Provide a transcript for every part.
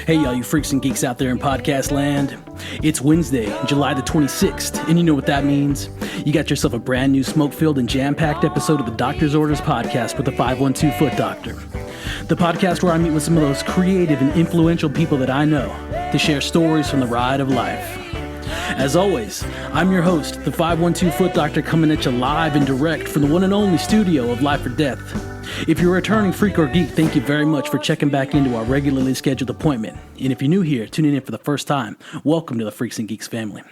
Hey, y'all, you freaks and geeks out there in podcast land. It's Wednesday, July the 26th, and you know what that means. You got yourself a brand new smoke-filled and jam-packed episode of the Doctor's Orders podcast with the 512 Foot Doctor. The podcast where I meet with some of those creative and influential people that I know to share stories from the ride of life. As always, I'm your host, the 512 Foot Doctor, coming at you live and direct from the one and only studio of Life or Death. If you're a returning freak or geek, thank you very much for checking back into our regularly scheduled appointment. And if you're new here, tuning in for the first time, welcome to the Freaks and Geeks family.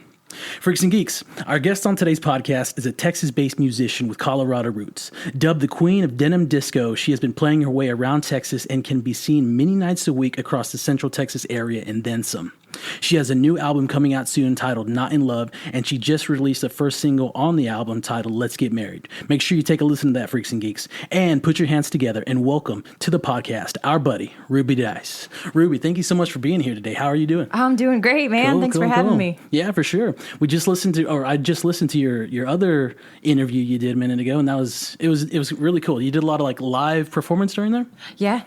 Freaks and Geeks, our guest on today's podcast is a Texas-based musician with Colorado roots. Dubbed the queen of Denim disco, she has been playing her way around Texas and can be seen many nights a week across the Central Texas area and then some. She has a new album coming out soon titled Not in Love, and she just released the first single on the album titled Let's Get Married. Make sure you take a listen to that, Freaks and Geeks, and put your hands together and welcome to the podcast our buddy, Ruby Dice. Ruby, thank you so much for being here today. How are you doing? I'm doing great, man. Cool, Thanks for having me. Yeah, for sure. I just listened to your other interview you did a minute ago, and it was really cool. You did a lot of like live performance during there? Yeah,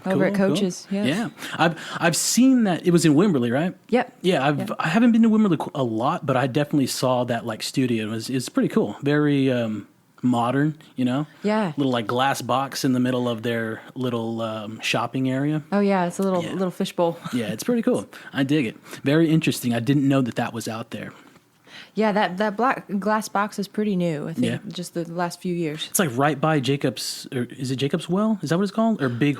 over at Coach's. Cool. Yes. Yeah. I've seen that. It was in Wimberley, right? Yep. Yeah, I haven't been to Wimberley a lot, but I definitely saw that like studio. It's pretty cool. Very modern, you know? Yeah. Little like glass box in the middle of their little shopping area. Oh yeah, it's a little fishbowl. Yeah, it's pretty cool. I dig it. Very interesting. I didn't know that was out there. Yeah, that black glass box is pretty new. I think just the last few years. It's like right by Jacob's, or is it Jacob's Well? Is that what it's called? Or Big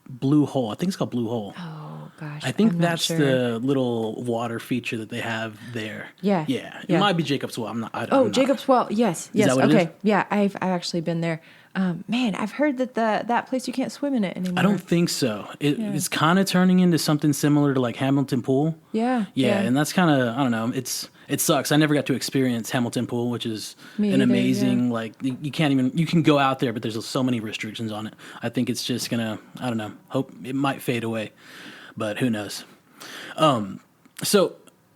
Blue Hole? I think it's called Blue Hole. Oh gosh, I think I'm that's not sure. the little water feature that they have there. Yeah. It might be Jacob's Well. I'm not. Jacob's Well. Yes. Is that what okay. it is? Yeah, I've actually been there. Man, I've heard that that place you can't swim in it anymore. I don't think so. It's kind of turning into something similar to like Hamilton Pool. Yeah. And that's kind of, I don't know. It sucks. I never got to experience Hamilton Pool, which is an amazing, like, you can go out there, but there's so many restrictions on it. I think it's just gonna, I don't know, hope it might fade away, but who knows. So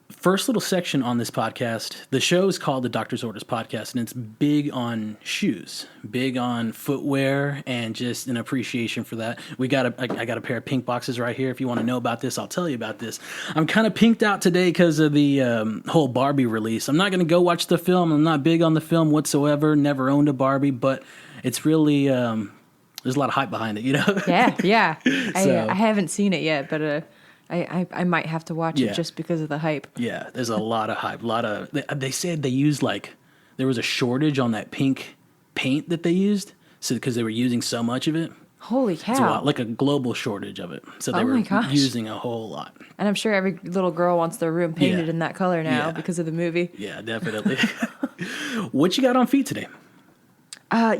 first little section on this podcast, the show is called the Doctor's Orders Podcast, and it's big on shoes, big on footwear, and just an appreciation for that. I got a pair of pink boxes right here. If you want to know about this, I'll tell you about this. I'm kind of pinked out today because of the whole Barbie release. I'm not going to go watch the film. I'm not big on the film whatsoever. Never owned a Barbie, but it's really there's a lot of hype behind it, you know? Yeah. So, I haven't seen it yet, but I might have to watch it just because of the hype. Yeah, there's a lot of hype. They said they used there was a shortage on that pink paint that they used, so because they were using so much of it. Holy cow! It's like a global shortage of it. So they were using a whole lot. And I'm sure every little girl wants their room painted in that color now because of the movie. Yeah, definitely. What you got on feet today?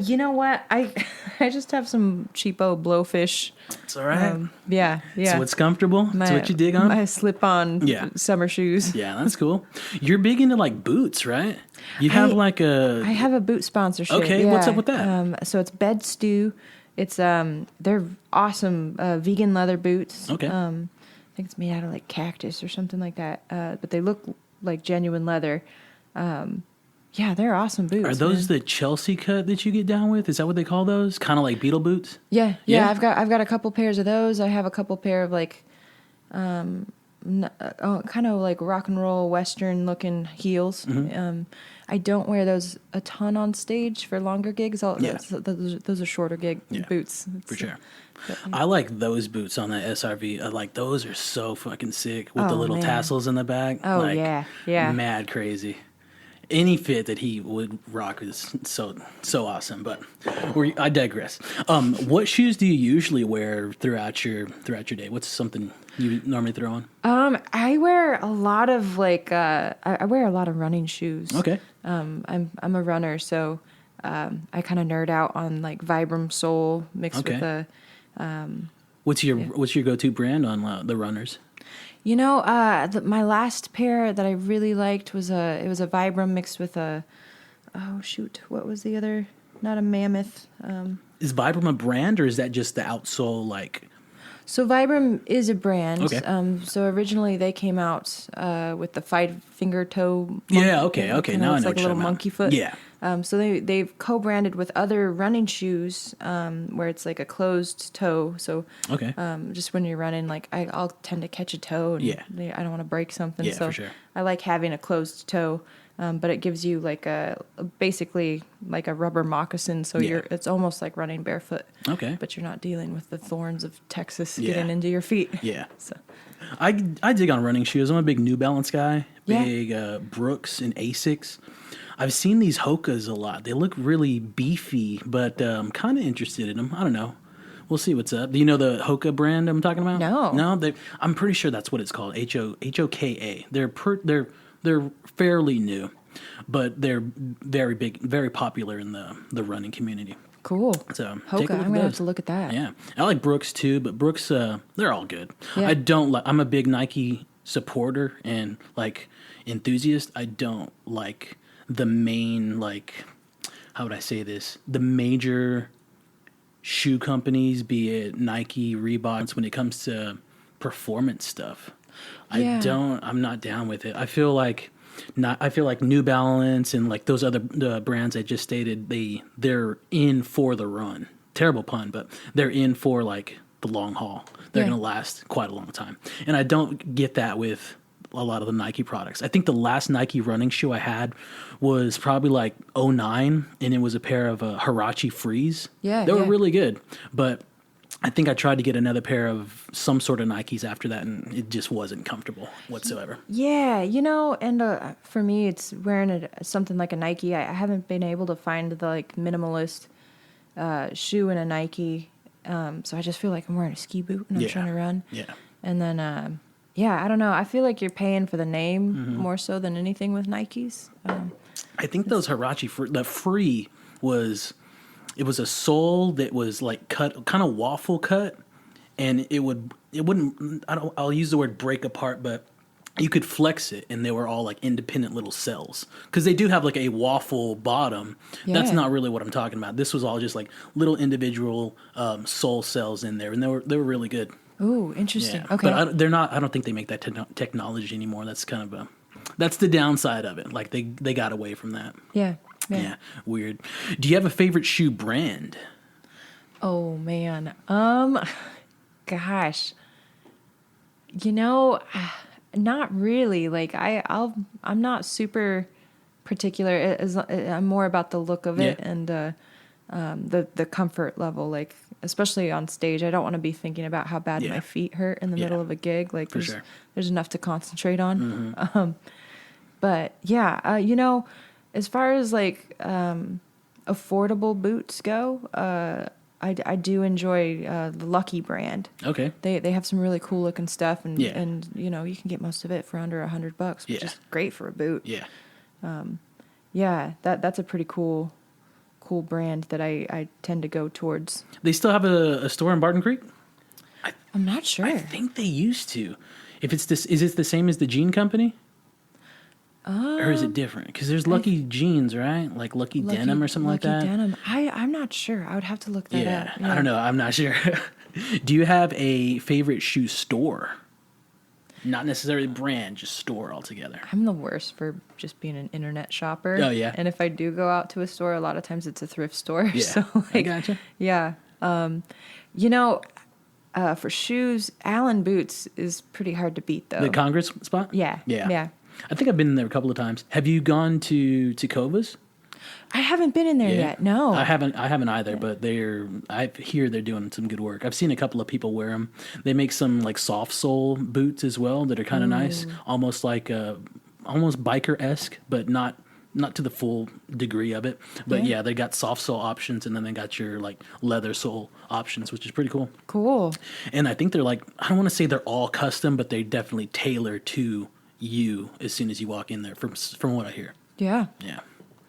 You know what? I just have some cheapo Blowfish. It's all right. Yeah. So it's comfortable? That's what you dig on? My slip-on summer shoes. Yeah, that's cool. You're big into like boots, right? You have I have a boot sponsorship. Okay, what's up with that? So it's Bed Stew. It's they're awesome vegan leather boots. Okay. I think it's made out of like cactus or something like that. But they look like genuine leather. Yeah, they're awesome boots. Are those the Chelsea cut that you get down with? Is that what they call those? Kind of like Beetle boots? Yeah. I've got a couple pairs of those. I have a couple pair of like, kind of like rock and roll Western looking heels. Mm-hmm. I don't wear those a ton on stage for longer gigs. Those are shorter gig boots. For sure. I like those boots on that SRV. Those are so fucking sick with the little tassels in the back. Oh, yeah. Mad crazy. Any fit that he would rock is so awesome, but I digress. What shoes do you usually wear throughout your day? What's something you normally throw on? I wear a lot of I wear a lot of running shoes. Okay. I'm a runner, so I kind of nerd out on like Vibram sole mixed with a. What's your go-to brand on the runners? You know, my last pair that I really liked was a Vibram mixed with what was the other? Not a Mammoth. Is Vibram a brand, or is that just the outsole like? So Vibram is a brand. Okay. So originally they came out with the 5-finger toe. Yeah. Okay. Now I know it's like a little monkey foot. Yeah. So they've co-branded with other running shoes where it's like a closed toe. So Okay. just when you're running, like I'll tend to catch a toe and I don't want to break something. Yeah, so for sure. I like having a closed toe, but it gives you like basically like a rubber moccasin. So it's almost like running barefoot. Okay. But you're not dealing with the thorns of Texas Yeah. getting into your feet. Yeah. So I dig on running shoes. I'm a big New Balance guy. Yeah. Big Brooks and Asics. I've seen these Hokas a lot. They look really beefy, but I'm kind of interested in them. I don't know. We'll see what's up. Do you know the Hoka brand I'm talking about? No. No. I'm pretty sure that's what it's called. Hoka. They're fairly new, but they're very big, very popular in the running community. cool. So Hoka, take a look I'm at gonna have those. to look at that. Yeah, I like Brooks too, but Brooks, they're all good. Yeah. I don't like. I'm a big Nike supporter and like enthusiast. I don't like the main how would I say this? The major shoe companies, be it Nike, Reebok, when it comes to performance stuff. Yeah. I'm not down with it. I feel like New Balance and like those other brands I just stated, they're in for the run. Terrible pun, but they're in for like the long haul. They're Yeah. going to last quite a long time. And I don't get that with a lot of the Nike products. I think the last Nike running shoe I had was probably like '09, and it was a pair of Huarache Freeze. Yeah, They were yeah. really good, but I think I tried to get another pair of some sort of Nikes after that, and it just wasn't comfortable whatsoever. Yeah, and for me, it's wearing something like a Nike. I haven't been able to find the like minimalist shoe in a Nike, so I just feel like I'm wearing a ski boot and I'm Yeah. trying to run. Yeah. And then, I don't know. I feel like you're paying for the name Mm-hmm. more so than anything with Nikes. I think those the Free was, it was a sole that was like cut, kind of waffle cut, and I'll use the word break apart, but you could flex it and they were all like independent little cells. Because they do have like a waffle bottom. That's Yeah. not really what I'm talking about. This was all just like little individual sole cells in there, and they were really good. Ooh, interesting. Yeah. Okay. But I don't think they make that technology anymore. That's kind of that's the downside of it. Like they got away from that. Yeah. Yeah, weird. Do you have a favorite shoe brand? Oh man. Gosh. Not really. Like I'm not super particular. I'm more about the look of it Yeah. and the comfort level. Like especially on stage, I don't want to be thinking about how bad Yeah. my feet hurt in the Yeah. middle of a gig. Like For sure. there's enough to concentrate on. Mm-hmm. But yeah, as far as like affordable boots go, I do enjoy the Lucky brand. Okay. They have some really cool looking stuff, and Yeah. and you can get most of it for under $100, which Yeah. is great for a boot. Yeah. Yeah, that's a pretty cool brand that I tend to go towards. They still have a store in Barton Creek? I'm not sure. I think they used to. If it's this, is it the same as the Jean Company? Or is it different? Because there's Lucky Jeans, right? Like Lucky Denim or something like Lucky that. Denim. I'm not sure. I would have to look that Yeah, up. I don't know. I'm not sure. Do you have a favorite shoe store? Not necessarily brand, just store altogether. I'm the worst for just being an internet shopper. Oh, yeah? And if I do go out to a store, a lot of times it's a thrift store. Yeah, So I gotcha. Yeah. For shoes, Allen Boots is pretty hard to beat though. The Congress spot? Yeah. Yeah. Yeah. I think I've been in there a couple of times. Have you gone to Tacovas? I haven't been in there yet. No. I haven't either, but I hear they're doing some good work. I've seen a couple of people wear them. They make some like soft sole boots as well that are kind of nice, almost like almost biker-esque, but not to the full degree of it. But yeah, they got soft sole options, and then they got your like leather sole options, which is pretty cool. Cool. And I think they're like, I don't want to say they're all custom, but they definitely tailor to you as soon as you walk in there, from what I hear. Yeah. Yeah.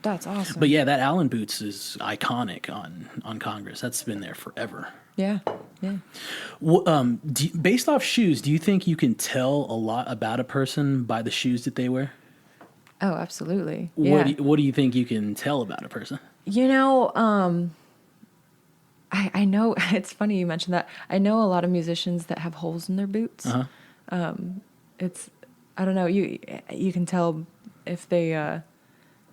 That's awesome. But yeah, that Allen Boots is iconic on Congress. That's been there forever. Yeah. Yeah. Based off shoes, do you think you can tell a lot about a person by the shoes that they wear? Oh, absolutely. Yeah. What do you think you can tell about a person? I know it's funny you mentioned that. I know a lot of musicians that have holes in their boots. Uh-huh. I don't know, you can tell if they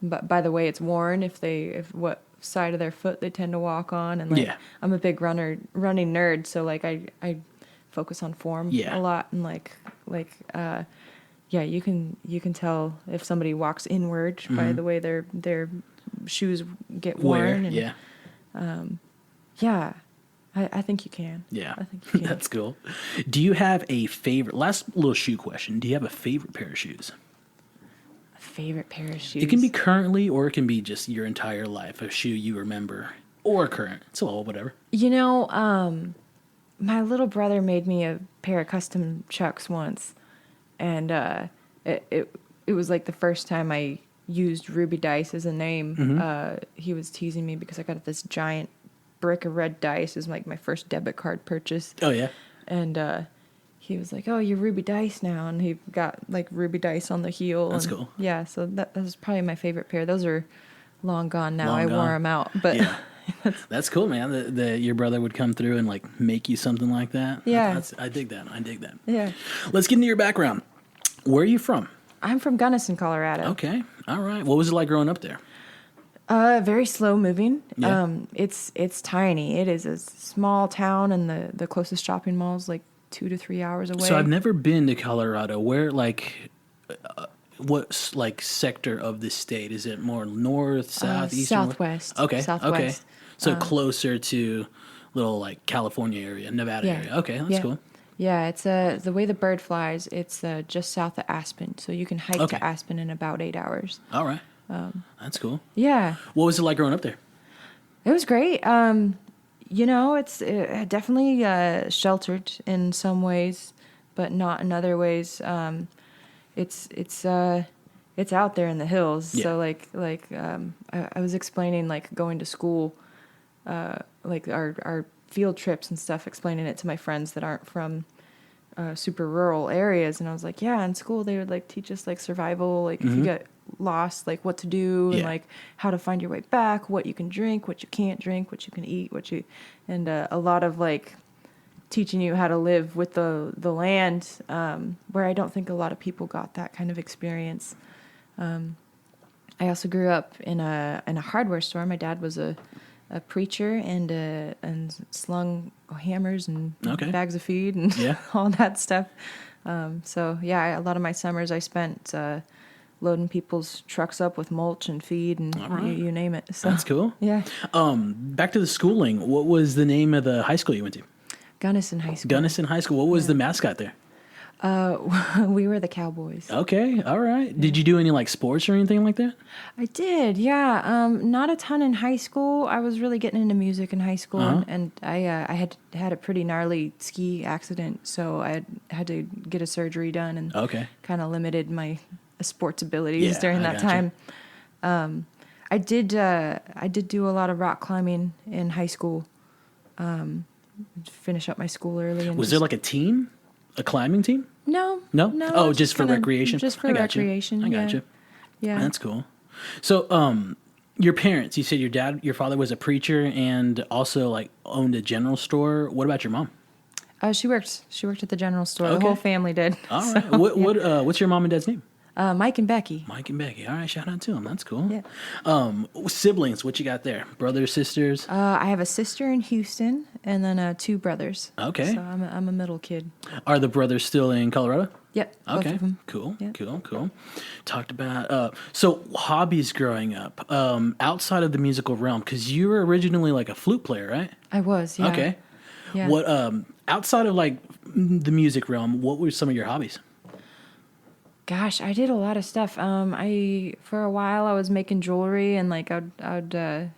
by the way it's worn, if what side of their foot they tend to walk on, and like Yeah. I'm a big running nerd, so like I focus on form Yeah. a lot, and yeah, you can tell if somebody walks inward by the way their shoes get worn. And, yeah. Yeah, I think you can. Yeah. I think you can. That's cool. Do you have a favorite, last little shoe question, do you have a favorite pair of shoes? Favorite pair of shoes? It can be currently, or it can be just your entire life, a shoe you remember, or current. So whatever. You know, my little brother made me a pair of custom Chucks once, and it was like the first time I used Ruby Dice as a name. He was teasing me because I got this giant brick of red dice as like my first debit card purchase. Oh, yeah? And he was like, "Oh, you're Ruby Dice now," and he got like Ruby Dice on the heel. That's and, cool. Yeah, so that was probably my favorite pair. Those are long gone now. Long I gone. wore them out, but Yeah. That's cool, man. That your brother would come through and like make you something like that. Yeah. I dig that. I dig that. yeah. Let's get into your background. Where are you from? I'm from Gunnison, Colorado. Okay. All right. What was it like growing up there? Very slow moving. Yeah. It's tiny. It is a small town, and the closest shopping mall is like 2 to 3 hours away. So I've never been to Colorado. Where what like sector of the state? Is it more north, south, east? Southwest. Okay. Southwest. Okay. So closer to little like California area, Nevada Yeah. area. Okay, that's Yeah. cool. Yeah, it's the way the bird flies. It's just south of Aspen, so you can hike Okay. to Aspen in about 8 hours. All right. That's cool. Yeah, What was it like growing up there? it was great. You know, it's definitely sheltered in some ways, but not in other ways. It's out there in the hills. Yeah. So I was explaining like going to school, like our field trips and stuff, explaining it to my friends that aren't from super rural areas, and I was like, yeah, in school they would like teach us like survival, like if you get lost, like what to do, and Yeah. like how to find your way back, what you can drink, what you can't drink, what you can eat, and a lot of like teaching you how to live with the land, where I don't think a lot of people got that kind of experience. I also grew up in a hardware store. My dad was a preacher and slung hammers and Okay. bags of feed and Yeah. all that stuff. So yeah, a lot of my summers I spent loading people's trucks up with mulch and feed and All right. you name it. So That's cool. yeah, Back to the schooling. What was the name of the high school you went to? Gunnison High School. Gunnison High School. What was the mascot there? We were the Cowboys. Okay. All right. Did you do any like sports or anything like that? I did, yeah. Not a ton in high school. I was really getting into music in high school, and I had a pretty gnarly ski accident, so I had to get a surgery done, and Okay. kind of limited my sports abilities Yeah, during I that gotcha. time. I did do a lot of rock climbing in high school. Finish up my school early. And Was there like a team? A climbing team? no? No? Oh, it's just for kinda- recreation? Just for I got you. recreation. I yeah. got you. Yeah. That's cool. So, your parents, you said your father was a preacher and also like owned a general store. What about your mom? She worked at the general store. Okay. The whole family did. All So, right. What's your mom and dad's name? Mike and Becky. Mike and Becky. All right. Shout out to them. That's cool. Yeah. Siblings. What you got there? Brothers, sisters? I have a sister in Houston, and then 2 brothers. Okay. So I'm a middle kid. Are the brothers still in Colorado? Yep. Both Okay, of them. cool, Yeah. cool. Talked about so hobbies growing up outside of the musical realm, because you were originally like a flute player, right? I was. Yeah. Okay. Yeah. What outside of like the music realm, what were some of your hobbies? Gosh, I did a lot of stuff. For a while I was making jewelry, and like I'd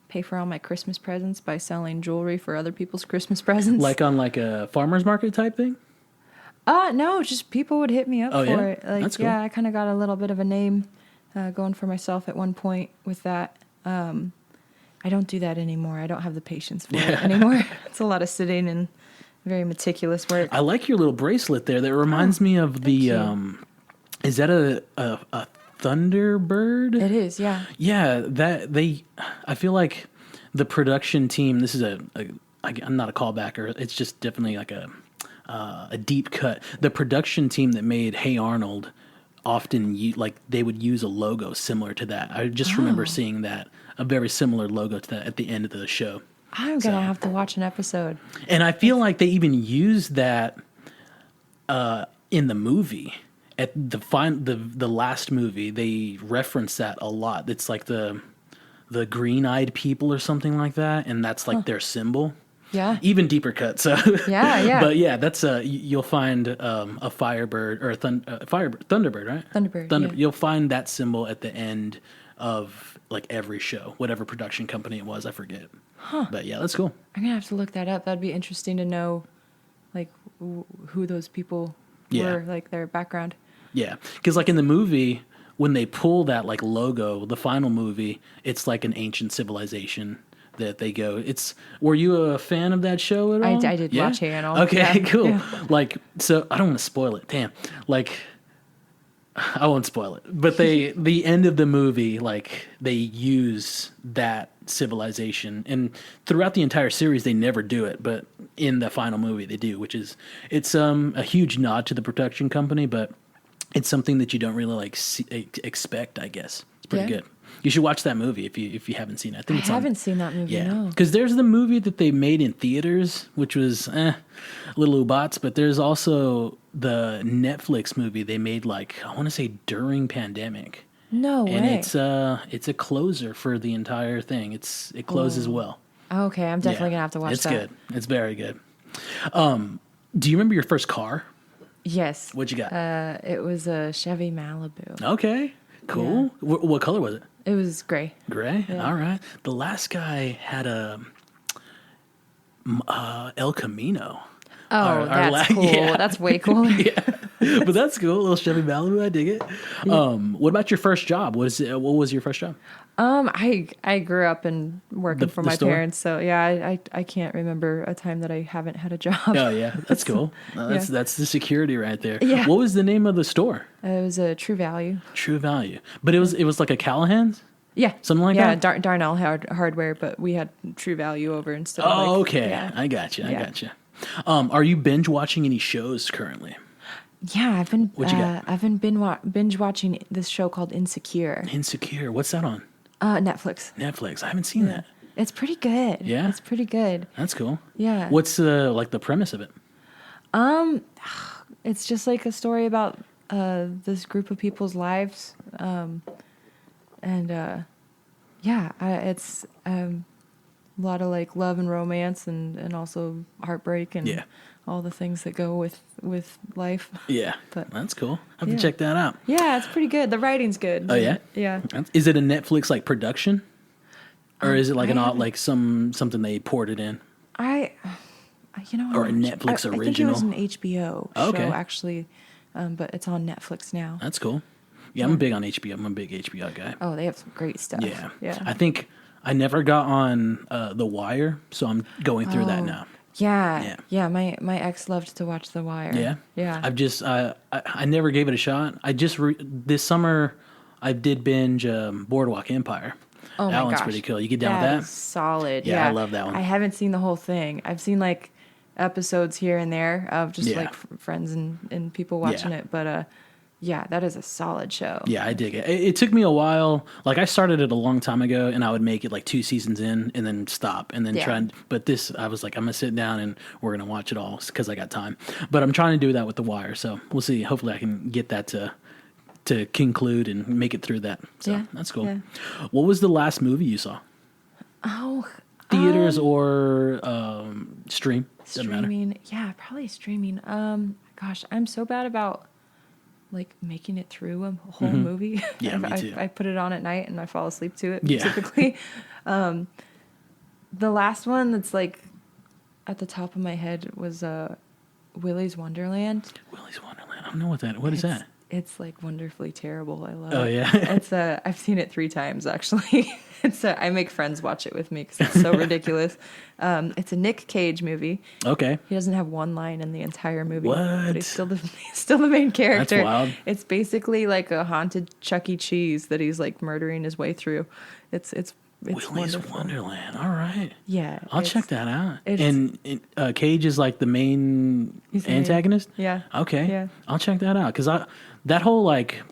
pay for all my Christmas presents by selling jewelry for other people's Christmas presents. Like on like a farmer's market type thing? No, just people would hit me up Oh, for yeah? it. Like, That's cool. yeah, I kind of got a little bit of a name going for myself at one point with that. I don't do that anymore. I don't have the patience for it anymore. It's a lot of sitting and very meticulous work. I like your little bracelet there. That reminds me of the. you. Is that a Thunderbird? It is, yeah. Yeah, I feel like the production team. This is I'm not a callbacker. It's just definitely like a deep cut. The production team that made Hey Arnold often like they would use a logo similar to that. I just remember seeing that, a very similar logo to that at the end of the show. I'm gonna have to watch an episode. And I feel like they even used that in the movie. At the last movie, they reference that a lot. It's like the green-eyed people or something like that, and that's like their symbol. Yeah. Even deeper cut. So Yeah. But yeah, that's you'll find a Firebird or a Thunderbird, right? Thunderbird. Yeah. You'll find that symbol at the end of like every show, whatever production company it was, I forget. But yeah, that's cool. I'm gonna have to look that up. That'd be interesting to know, like who those people were, like their background. Yeah, because like in the movie, when they pull that like logo, the final movie, it's like an ancient civilization that they go. Were you a fan of that show at all? I did watch it and all. Okay, Yeah. cool. Yeah. Like, so I don't want to spoil it. Damn. Like, I won't spoil it. But the end of the movie, like they use that civilization, and throughout the entire series they never do it, but in the final movie they do, which is it's a huge nod to the production company, but it's something that you don't really like expect, I guess. It's pretty good. You should watch that movie if you haven't seen it. I haven't seen that movie. Yeah, No. because there's the movie that they made in theaters, which was a little oobots, but there's also the Netflix movie they made, like I want to say during pandemic. No And way. it's a closer for the entire thing. It closes well. Okay, I'm definitely gonna have to watch that. It's good. It's very good. Do you remember your first car? Yes. What'd you got? It was a Chevy Malibu. Okay, cool. Yeah. What color was it? It was gray. Gray. Yeah. All right. The last guy had a El Camino. Oh, that's cool. Yeah. That's way cool. Yeah, but that's cool. A little Chevy Malibu. I dig it. What about your first job? What was your first job? I grew up and working for the my store? parents, so yeah, I can't remember a time that I haven't had a job. Oh yeah, that's cool. That's the security right there. Yeah. What was the name of the store? It was a True Value. True Value. But it was like a Callahan's? Yeah, Something like yeah, that? Darnell hardware, but we had True Value over instead. of Oh, like, okay. Yeah. I got you. I Yeah. got you. Are you binge watching any shows currently? Yeah, I've been What you got? I've been binge watching this show called Insecure. Insecure. What's that on? Netflix. Netflix. I haven't seen that. It's pretty good. Yeah? It's pretty good. That's cool. Yeah. What's like the premise of it? It's just like a story about this group of people's lives, it's a lot of like love and romance and also heartbreak and Yeah. all the things that go with life. Yeah. But- That's cool. I have to Yeah. check that out. Yeah, it's pretty good. The writing's good. Oh, yeah? Yeah. Is it a Netflix like production? Or is it like I haven't- like something they ported in? Or a Netflix I think it original? was an HBO show Okay. actually, but it's on Netflix now. That's cool. Yeah, I'm big on HBO. I'm a big HBO guy. Oh, they have some great stuff. Yeah. Yeah. I think I never got on The Wire, so I'm going through that now. Yeah. Yeah. My ex loved to watch The Wire. Yeah. Yeah. I've just I never gave it a shot. I just this summer I did binge Boardwalk Empire. Oh That my one's gosh. pretty cool. You get down That with is that? solid. Yeah, Yeah, I love that one. I haven't seen the whole thing. I've seen like episodes here and there of just Yeah. like friends and people watching Yeah. it. But yeah, that is a solid show. Yeah, I dig it. It took me a while. Like I started it a long time ago, and I would make it like 2 seasons in, and then stop, and then Yeah. try. But this, I was like, I'm gonna sit down and we're gonna watch it all because I got time. But I'm trying to do that with The Wire, so we'll see. Hopefully, I can get that to conclude and make it through that. So Yeah, that's cool. yeah. What was the last movie you saw? Oh, Theaters or stream? Doesn't matter. streaming. Yeah, probably streaming. Gosh, I'm so bad about like making it through a whole movie. Yeah, me too. I put it on at night and I fall asleep to it Yeah. typically. The last one that's like at the top of my head was Willy's Wonderland. Willy's Wonderland. I don't know what is that? It's like wonderfully terrible. I love Oh, it. yeah? It's I've seen it 3 times actually. I make friends watch it with me because it's so ridiculous. It's a Nick Cage movie. Okay. He doesn't have one line in the entire movie. What? But he's still the main character. That's wild. It's basically like a haunted Chuck E. Cheese that he's like murdering his way through. It's Willy's wonderful. Wonderland. All right. Yeah. I'll it's- check that out. it's- And Cage is like the main He's the main- antagonist? Yeah. Okay. Yeah. I'll check that out. Because that whole like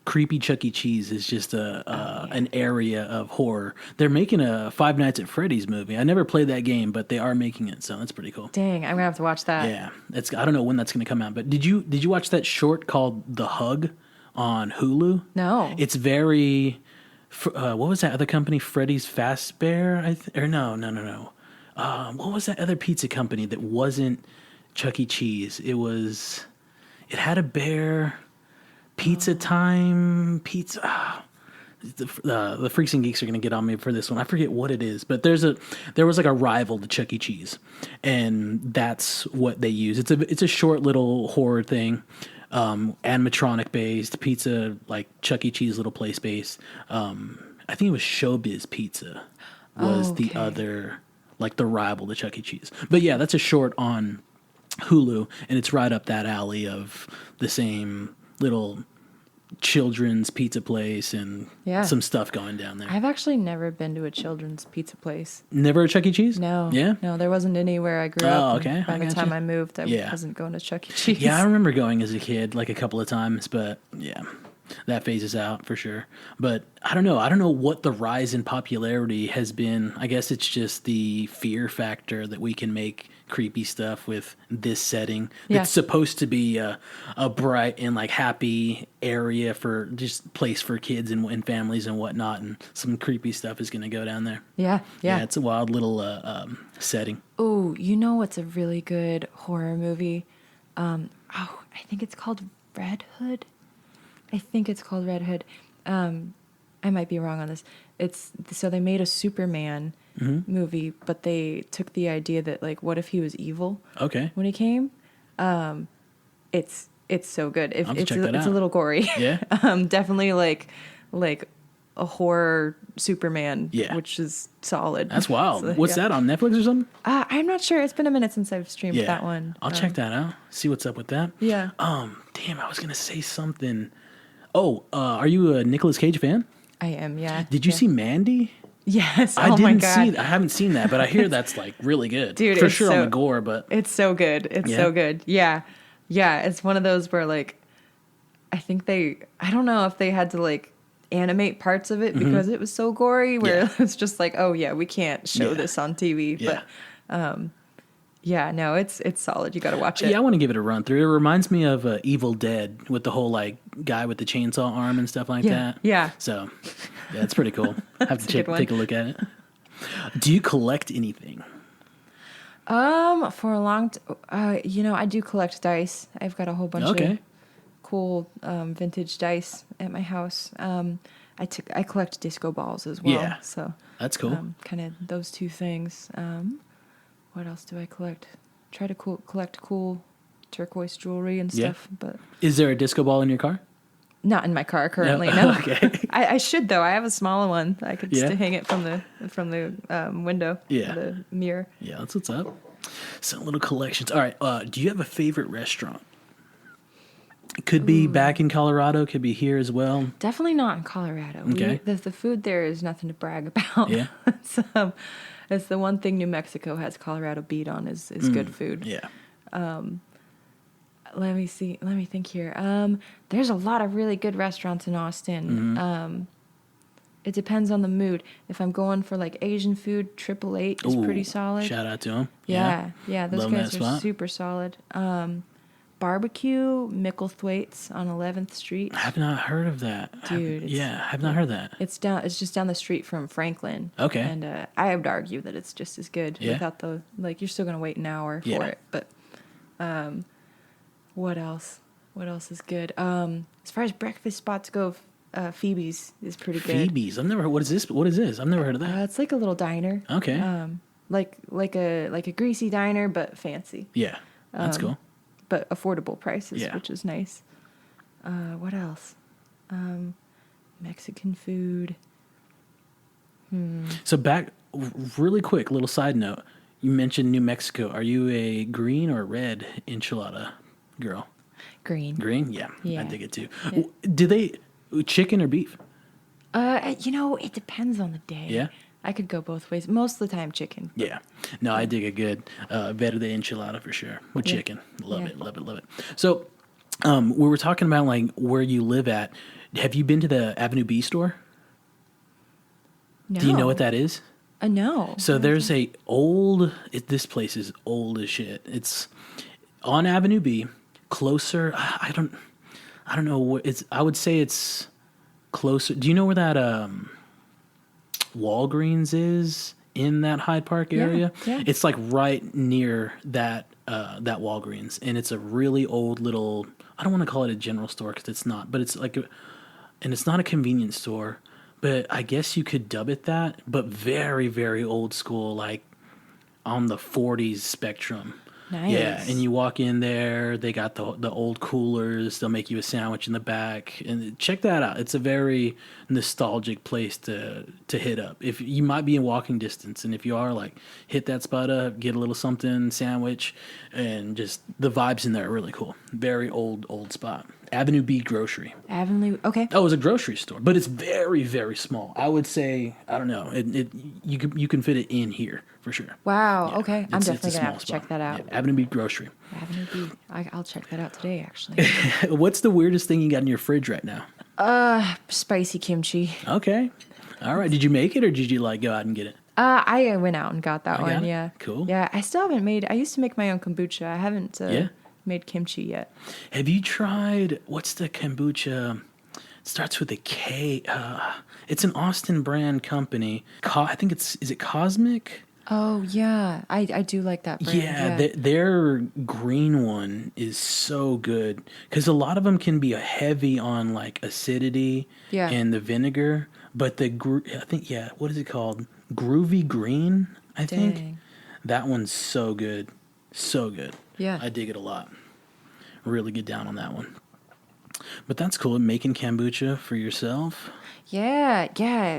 Creepy Chuck E. Cheese is just an area of horror. They're making a Five Nights at Freddy's movie. I never played that game, but they are making it, so that's pretty cool. Dang, I'm gonna have to watch that. Yeah, I don't know when that's going to come out, but did you watch that short called The Hug on Hulu? No. It's very what was that other company? Freddy's Fast Bear? Or no. What was that other pizza company that wasn't Chuck E. Cheese? It had a bear. Pizza Time, pizza. The Freaks and Geeks are going to get on me for this one. I forget what it is, but there was like a rival to Chuck E. Cheese, and that's what they use. It's a short little horror thing, animatronic based pizza, like Chuck E. Cheese little place based. I think it was Showbiz Pizza was the other, like the rival to Chuck E. Cheese. But yeah, that's a short on Hulu, and it's right up that alley of the same little children's pizza place and some stuff going down there. I've actually never been to a children's pizza place. Never a Chuck E. Cheese? No. Yeah? No, there wasn't any where I grew up. Oh, okay. By the time I moved, I wasn't going to Chuck E. Cheese. Yeah, I remember going as a kid like a couple of times, but yeah, that phases out for sure. But I don't know. I don't know what the rise in popularity has been. I guess it's just the fear factor that we can make creepy stuff with this setting. It's supposed to be a bright and like happy area for just place for kids and families and whatnot, and some creepy stuff is going to go down there. Yeah. It's a wild little setting. Oh, you know what's a really good horror movie? I think it's called Red Hood. I might be wrong on this. So they made a Superman movie, but they took the idea that like, what if he was evil? Okay. When he came, it's so good. It's a little gory. Yeah. Definitely like a horror Superman. Yeah. Which is solid. That's wild. So, What's that on Netflix or something? I'm not sure. It's been a minute since I've streamed that one. I'll check that out. See what's up with that. Yeah. Damn, I was gonna say something. Oh, are you a Nicolas Cage fan? I am. Yeah. Did you see Mandy? Yes. I my God. I haven't seen that, but I hear that's like really good. Dude, for it's sure on the gore, but it's so good. It's so good. Yeah. It's one of those where like, I don't know if they had to like animate parts of it because it was so gory where it's just like, oh yeah, we can't show this on TV. Yeah. But, no, it's solid. You got to watch it. Yeah, I want to give it a run through. It reminds me of Evil Dead with the whole like guy with the chainsaw arm and stuff like that. Yeah. So, yeah, it's pretty cool. Have to take a look at it. Do you collect anything? For a long I do collect dice. I've got a whole bunch of cool vintage dice at my house. I collect disco balls as well. Yeah. So that's cool. Kind of those two things. What else do I collect? Try to collect cool turquoise jewelry and stuff. But is there a disco ball in your car? Not in my car currently. No. Okay. I should though. I have a smaller one. I could just hang it from the window. Yeah. The mirror. Yeah, that's what's up. Some little collections. All right. Do you have a favorite restaurant? It could be back in Colorado. Could be here as well. Definitely not in Colorado. Okay. The food there is nothing to brag about. Yeah. It's the one thing New Mexico has Colorado beat on is good food. Yeah. Let me see. Let me think here. There's a lot of really good restaurants in Austin. It depends on the mood. If I'm going for like Asian food, 888 is pretty solid. Shout out to them. Yeah. Those Love guys that are spot. super solid. Barbecue, Micklethwaite's on 11th Street. I have not heard of that. Dude. I have not heard that. It's just down the street from Franklin. Okay. And I would argue that it's just as good without the, like, you're still going to wait an hour for it. But what else? What else is good? As far as breakfast spots go, Phoebe's is pretty good. Phoebe's? I've never heard. What is this? What is this? I've never heard of that. It's like a little diner. Okay. Like a greasy diner, but fancy. Yeah. That's cool. But affordable prices, Yeah. which is nice. What else? Mexican food. So back, really quick, little side note. You mentioned New Mexico. Are you a green or red enchilada girl? Green. Green? Yeah. Yeah. I dig it too. Yeah. Do they chicken or beef? It depends on the day. Yeah. I could go both ways. Most of the time, chicken. Yeah. No, I dig a good verde enchilada for sure with chicken. Love it. So We were talking about like where you live at. Have you been to the Avenue B store? No. Do you know what that is? No. So there's this place is old as shit. It's on Avenue B, closer. I don't know what it's. I would say it's closer. Do you know where that Walgreens is in that Hyde Park area? Yeah. It's like right near that Walgreens, and it's a really old little. I don't want to call it a general store because it's not, but it's like, and it's not a convenience store, but I guess you could dub it that. But very very old school, like on the 40s spectrum. Nice. Yeah, and you walk in there, they got the old coolers, they'll make you a sandwich in the back, and check that out. It's a very nostalgic place to hit up. If you might be in walking distance, and if you are, like, hit that spot up, get a little something, sandwich, and just the vibes in there are really cool. Very old spot. Avenue B Grocery. Okay. Oh, it was a grocery store, but it's very, very small. I would say, I don't know, you can fit it in here for sure. Wow. Yeah, Okay. I'm it's a definitely going to have to small check that out. Yeah, Avenue B Grocery. Avenue B. I'll check that out today, actually. What's the weirdest thing you got in your fridge right now? Spicy kimchi. Okay. All right. Did you make it or did you like go out and get it? I went out and got that Oh, one. got it? Yeah. Cool. Yeah. I still haven't I used to make my own kombucha. I haven't made kimchi yet. Have you tried, what's the kombucha? It starts with a K. It's an Austin brand company. I think is it Cosmic? Oh, yeah. I do like that brand. Yeah, their green one is so good because a lot of them can be heavy on like acidity and the vinegar, but I think what is it called? Groovy Green, I think. Dang. That one's so good, so good. Yeah. I dig it a lot. Really get down on that one. But that's cool. Making kombucha for yourself. Yeah.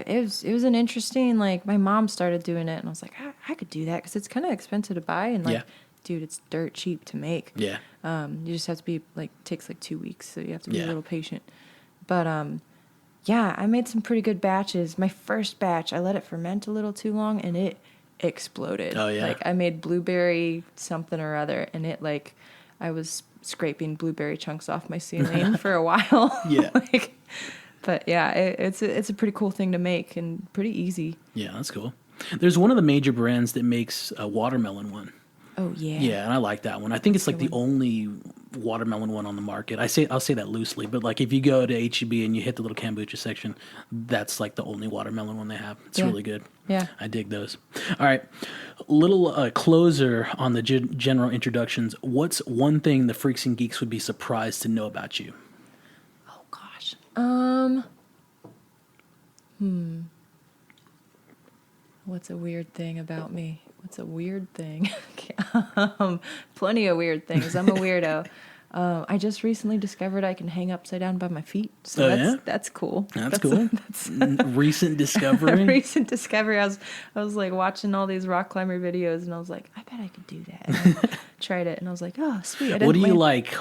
It was an interesting, like, my mom started doing it, and I was like, I could do that because it's kind of expensive to buy, and like, dude, it's dirt cheap to make. Yeah. You just have to be like, takes like 2 weeks, so you have to be a Yeah. little patient. But yeah, I made some pretty good batches. My first batch, I let it ferment a little too long, and it exploded. Oh, yeah. Like, I made blueberry something or other, and it, like, I was scraping blueberry chunks off my ceiling for a while. Yeah. But yeah, it's a pretty cool thing to make and pretty easy. Yeah, that's cool. There's one of the major brands that makes a watermelon one. Oh yeah. Yeah, and I like that one. I think it's like the only watermelon one on the market. I'll say that loosely, but like if you go to HEB and you hit the little kombucha section, that's like the only watermelon one they have. It's really good. Yeah. I dig those. All right, little closer on the general introductions. What's one thing the Freaks and Geeks would be surprised to know about you? Oh gosh. What's a weird thing about me? What's a weird thing? Plenty of weird things. I'm a weirdo. I just recently discovered I can hang upside down by my feet. So that's cool. That's cool. That's recent discovery. Recent discovery. I was like watching all these rock climber videos, and I was like, I bet I could do that. And I tried it, and I was like, oh, sweet. What do you like?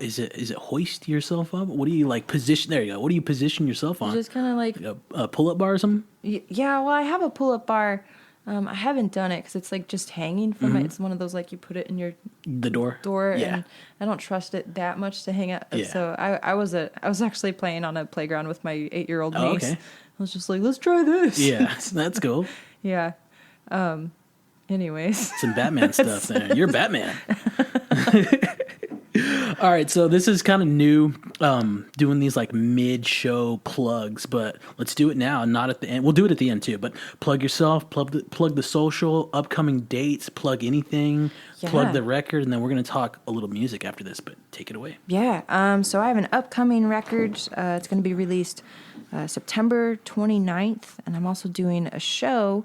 Is it hoist yourself up? What do you like position? There you go. What do you position yourself on? Just kind of like a pull-up bar or something? Yeah, well, I have a pull-up bar. I haven't done it because it's like just hanging from it. It's one of those like you put it in the door. Yeah. And I don't trust it that much to hang up. Yeah. So I was actually playing on a playground with my 8-year-old niece. Okay. I was just like, let's try this. Yeah, that's cool. Yeah. Anyways. Some Batman stuff there. You're Batman. All right, so this is kind of new, doing these like mid-show plugs, but let's do it now, not at the end. We'll do it at the end too, but plug yourself, plug the social, upcoming dates, plug anything, plug the record, and then we're going to talk a little music after this, but take it away. Yeah, so I have an upcoming record. It's going to be released September 29th, and I'm also doing a show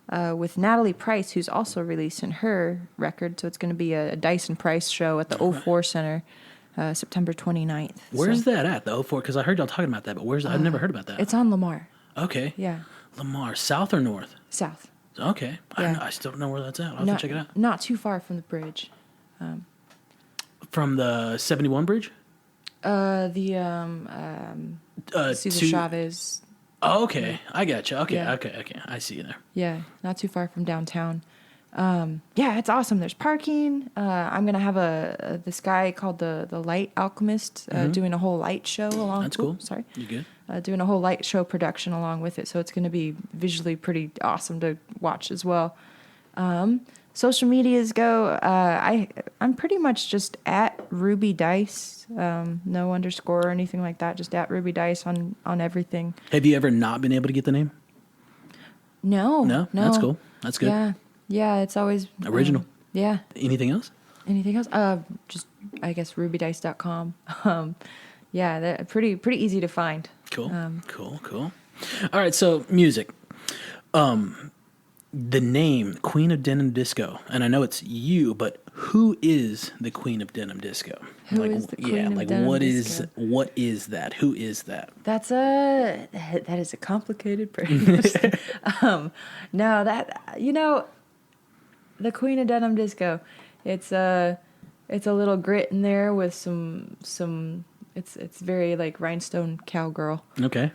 with Natalie Price, who's also releasing her record. So it's going to be a Dyson Price show at the 04 Center, September 29th. Where's that at, the 04? Because I heard y'all talking about that, but where's I've never heard about that. It's on Lamar. Okay. Yeah. Lamar, south or north? South. Okay. Yeah. I still don't know where that's at. I'll have to check it out. Not too far from the bridge. From the 71 bridge? Cesar Chavez. Oh, okay. I got you. Okay, Yeah. okay. I see you there. Yeah, not too far from downtown. Yeah, it's awesome. There's parking. I'm gonna have this guy called the Light Alchemist doing a whole light show along. That's cool. Sorry, You good? doing a whole light show production along with it, so it's gonna be visually pretty awesome to watch as well. Social medias go. I'm pretty much just at Ruby Dice. No underscore or anything like that. Just at Ruby Dice on everything. Have you ever not been able to get the name? No. That's cool. That's good. Yeah. It's always Original. Yeah. Anything else? Anything else? Just I guess rubydice.com. Yeah, they're pretty easy to find. Cool. Cool. All right. So music. The name Queen of Denim Disco, and I know it's you, but who is the Queen of Denim Disco? Who is the Queen of Denim Disco? What is that? Who is that? That is a complicated person. No, the Queen of Denim Disco. It's a little grit in there with some. It's very like rhinestone cowgirl. Okay.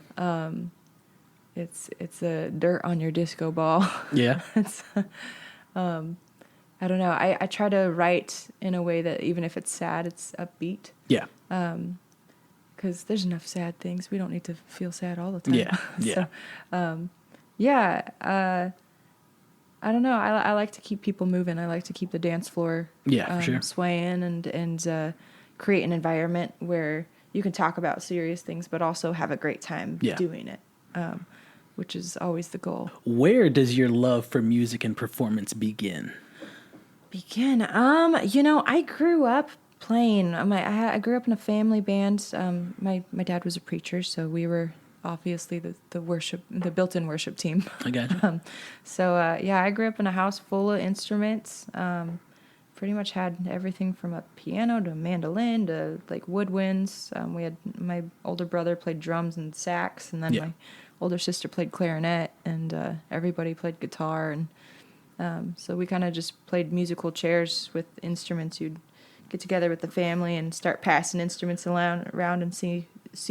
It's a dirt on your disco ball. Yeah. It's, I don't know. I try to write in a way that even if it's sad, it's upbeat. Yeah. Because there's enough sad things. We don't need to feel sad all the time. Yeah. Yeah. So, I don't know. I like to keep people moving. I like to keep the dance floor for sure. swaying and create an environment where you can talk about serious things, but also have a great time doing it. Which is always the goal. Where does your love for music and performance begin? I grew up playing. I grew up in a family band. My dad was a preacher, so we were obviously the built-in worship team. I got you. I grew up in a house full of instruments. Pretty much had everything from a piano to a mandolin to like woodwinds. We had my older brother played drums and sax, and then my older sister played clarinet, and everybody played guitar, and so we kind of just played musical chairs with instruments. You'd get together with the family and start passing instruments around and see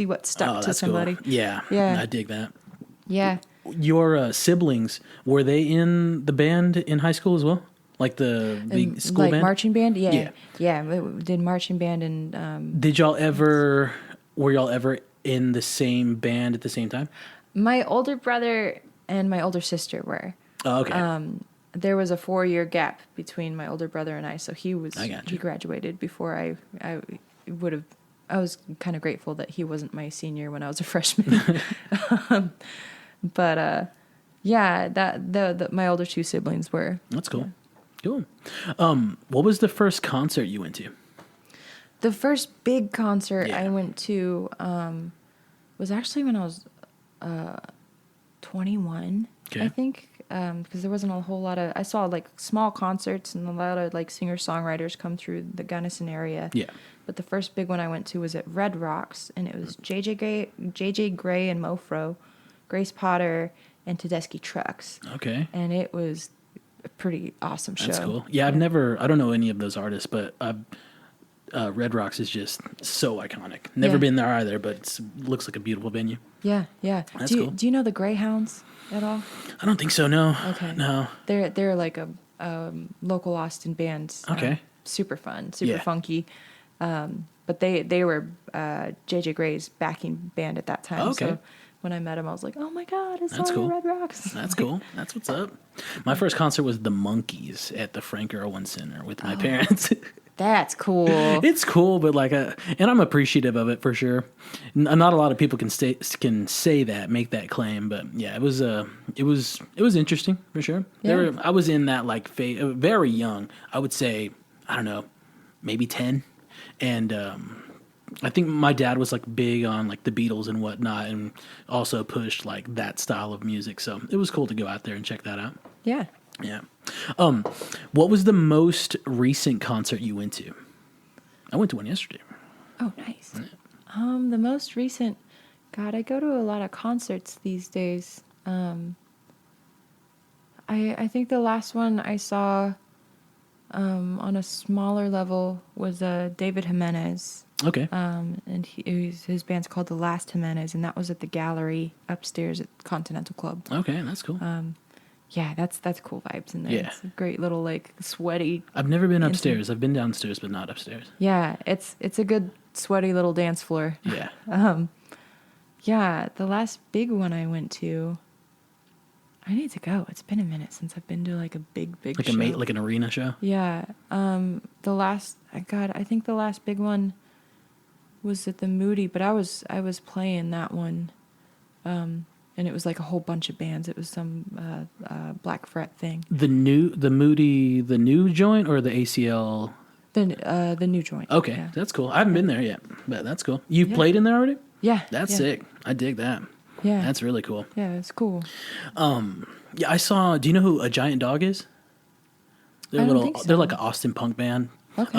what stuck to somebody. Cool. Yeah, I dig that. Yeah. Your siblings, were they in the band in high school as well? Like the big school band? Like marching band? Yeah. We did marching band and... Were y'all ever in the same band at the same time? My older brother and my older sister were. Oh, okay. There was a 4-year gap between my older brother and I, so he got you. graduated before I would have. I was kind of grateful that he wasn't my senior when I was a freshman. But my older two siblings were. That's cool. Yeah. Cool. What was the first concert you went to? The first big concert I went to was actually when I was 21, I think, because there wasn't a whole lot of... I saw like small concerts and a lot of like singer-songwriters come through the Gunnison area. Yeah. But the first big one I went to was at Red Rocks, and it was JJ Gray and Mofro, Grace Potter, and Tedeschi Trucks. Okay. And it was a pretty awesome show. That's cool. Yeah, I don't know any of those artists, but Red Rocks is just so iconic. Never been there either, but it looks like a beautiful venue. Yeah. That's cool. Do you know the Greyhounds at all? I don't think so, no. Okay. No. They're like a local Austin band. Okay. Super fun, super funky. But they were JJ Gray's backing band at that time. Okay. So when I met him, I was like, oh my God, it's That's cool. Red Rocks. That's cool. That's what's up. My first concert was the Monkees at the Frank Irwin Center with my parents. That's cool. It's cool, but and I'm appreciative of it for sure. Not a lot of people can say that, make that claim, but yeah, it was interesting for sure. Yeah. I was in that phase, very young. I would say, I don't know, maybe 10, and I think my dad was big on the Beatles and whatnot, and also pushed that style of music. So it was cool to go out there and check that out. Yeah. Yeah. What was the most recent concert you went to? I went to one yesterday. Oh, nice. Yeah. The most recent, God, I go to a lot of concerts these days. I think the last one I saw on a smaller level was David Jimenez. Okay. And his band's called The Last Jimenez, and that was at the gallery upstairs at Continental Club. Okay, that's cool. Yeah, that's cool vibes in there. Yeah. It's a great little like sweaty. I've never been upstairs. I've been downstairs, but not upstairs. Yeah, it's a good sweaty little dance floor. Yeah. Yeah, the last big one I went to. I need to go. It's been a minute since I've been to like a big Like show. like an arena show? Yeah. I think the last big one was at the Moody, but I was playing that one. And it was like a whole bunch of bands. It was some Black Fret thing. The new joint or the ACL? The new joint. Okay, Yeah. that's cool. I haven't been there yet, but that's cool. You've Yeah. played in there already? Yeah. That's yeah. sick. I dig that. Yeah. That's really cool. Yeah, it's cool. Yeah, I saw. Do you know who A Giant Dog is? I don't think so. They're like an Austin punk band. Okay.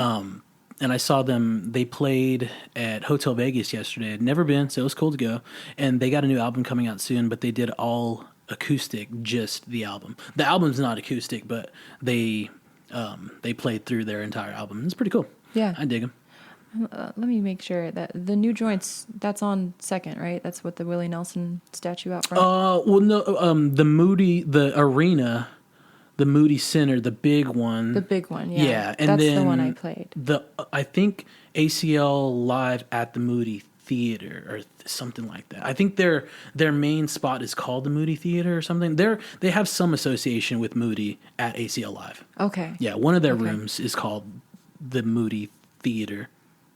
And I saw them. They played at Hotel Vegas yesterday. I'd never been, so it was cool to go. And they got a new album coming out soon, but they did all acoustic, just the album. The album's not acoustic, but they played through their entire album. It's pretty cool. Yeah. I dig them. Let me make sure that the new joints, that's on Second, right? That's what the Willie Nelson statue out front. Well, no. The arena, the Moody Center, the big one. The big one, yeah. Yeah, and that's then the one I played. I think ACL Live at the Moody Theater or something like that. I think their main spot is called the Moody Theater or something. They have some association with Moody at ACL Live. Okay. Yeah, one of their Okay. rooms is called the Moody Theater.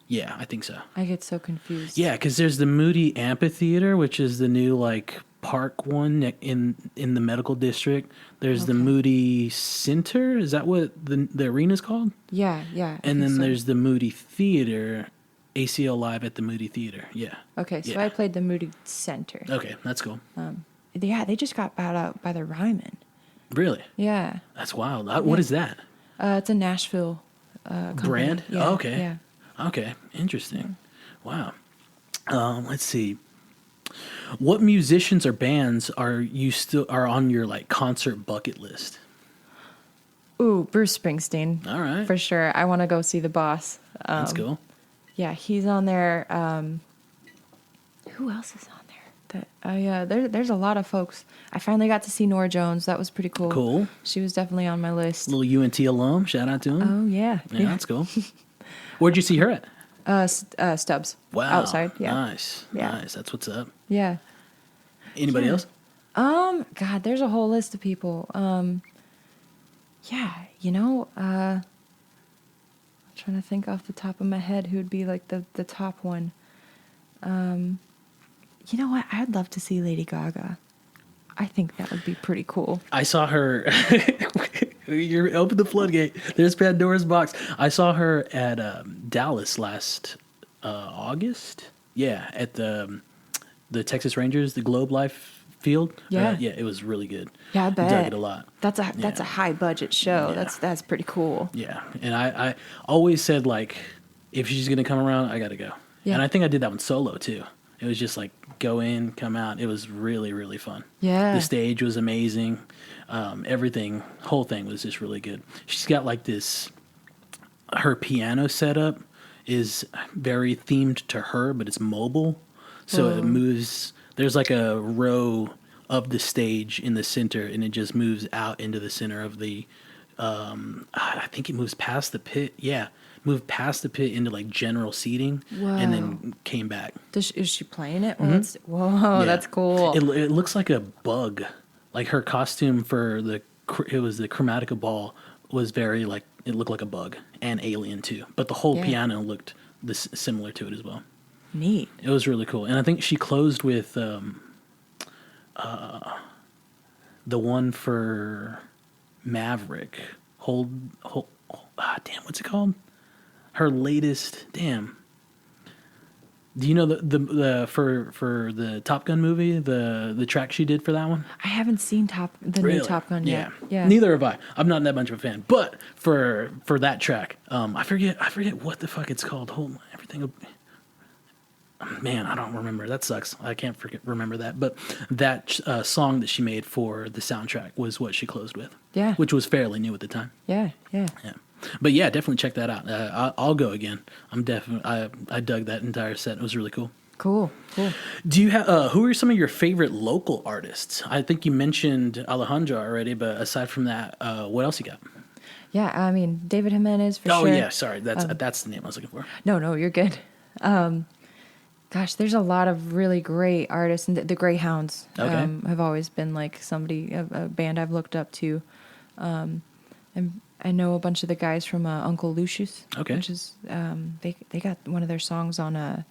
Yeah, I think so. I get so confused. Yeah, because there's the Moody Amphitheater, which is the new like park one in the medical district. There's the Okay. Moody Center. Is that what the arena's called? Yeah. I And think then so. there's the Moody Theater, ACL Live at the Moody Theater. Yeah. Okay, so Yeah. I played the Moody Center. Okay, that's cool. Yeah, they just got bought out by the Ryman. Really? Yeah. That's wild. What is that? It's a Nashville company. Brand? Yeah, Oh, okay. Yeah. Okay, interesting. Wow. Let's see. What musicians or bands are on your like concert bucket list? Ooh, Bruce Springsteen. All right. For sure. I want to go see the boss. That's cool. Yeah, he's on there. Who else is on there? There's a lot of folks. I finally got to see Nora Jones. That was pretty cool. Cool. She was definitely on my list. Little UNT alum. Shout out to him. Oh yeah. Yeah, that's cool. Where'd you see her at? Stubbs. Wow. Outside. Yeah. Nice. Yeah. Nice. That's what's up. Yeah. Anybody Yeah. else? God, there's a whole list of people. Yeah, I'm trying to think off the top of my head who'd be like the top one. You know what? I'd love to see Lady Gaga. I think that would be pretty cool. I saw her. You open the floodgate. There's Pandora's box. I saw her at Dallas last August. Yeah, at the Texas Rangers, the Globe Life Field. Yeah. Yeah, it was really good. Yeah, I bet. Dug it a lot. That's a high budget show. Yeah. That's pretty cool. Yeah, and I always said like, if she's gonna come around, I gotta go. Yeah. And I think I did that one solo too. It was just like go in, come out. It was really, really fun. Yeah. The stage was amazing. Whole thing was just really good. She's got like her piano setup is very themed to her, but it's mobile. So it moves, there's like a row of the stage in the center and it just moves out into the center of the, I think it moves past the pit. Yeah. Moved past the pit into like general seating and then came back. Is she playing it? Whoa, Yeah. that's cool. It looks like a bug. Like her costume for the Chromatica ball was very like, it looked like a bug and alien too. But the whole Yeah. piano looked similar to it as well. Neat. It was really cool. And I think she closed with the one for Maverick. Damn, what's it called? Her latest, damn. Do you know the for the Top Gun movie, the track she did for that one? I haven't seen the new Top Gun yet. Yeah. Neither have I. I'm not that much of a fan. But for that track, I forget what the fuck it's called. Hold on, everything. Man, I don't remember. That sucks. I can't remember that. But that song that she made for the soundtrack was what she closed with. Yeah. Which was fairly new at the time. Yeah. Yeah. But yeah, definitely check that out. I'll go again. I dug that entire set. It was really cool. Cool. Do you have who are some of your favorite local artists? I think you mentioned Alejandro already, but aside from that, what else you got? Yeah, I mean, David Jimenez for Oh sure. yeah, sorry, that's the name I was looking for. No, you're good. Gosh, there's a lot of really great artists, and the Greyhounds Okay. have always been like a band I've looked up to. And I know a bunch of the guys from Uncle Lucius, Okay. which is they got one of their songs on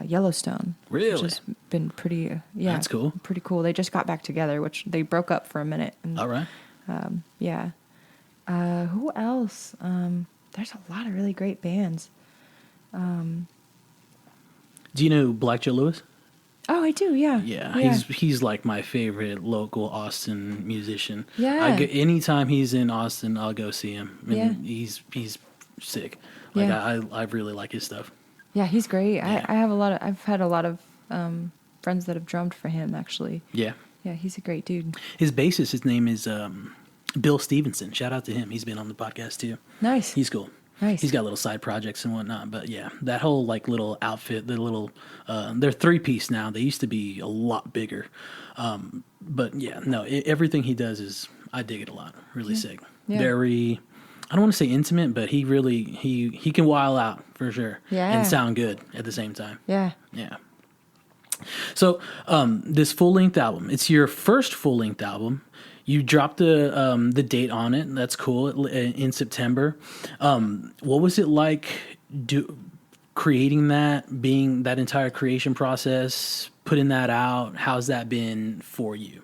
Yellowstone, Really? which has been pretty That's cool. pretty cool. They just got back together, which they broke up for a minute. And, All right. yeah. Who else? There's a lot of really great bands. Do you know Black Joe Lewis? Oh, I do. Yeah. Yeah, he's like my favorite local Austin musician. Yeah. Anytime he's in Austin, I'll go see him. And Yeah. he's sick. Like Yeah. I really like his stuff. Yeah, he's great. Yeah. I've had a lot of friends that have drummed for him actually. Yeah. Yeah, he's a great dude. His bassist, his name is Bill Stevenson. Shout out to him. He's been on the podcast too. Nice. He's cool. Nice. He's got little side projects and whatnot, but yeah, that whole like little outfit, the little, they're 3-piece now. They used to be a lot bigger, but yeah, no, everything he does is I dig it a lot. Really sick. Yeah. Very, I don't want to say intimate, but he really he can while out for sure. Yeah. And sound good at the same time. Yeah. Yeah. So this full length album, it's your first full length album. You dropped the date on it. That's cool. In September. What was it like creating that, being that entire creation process, putting that out? How's that been for you?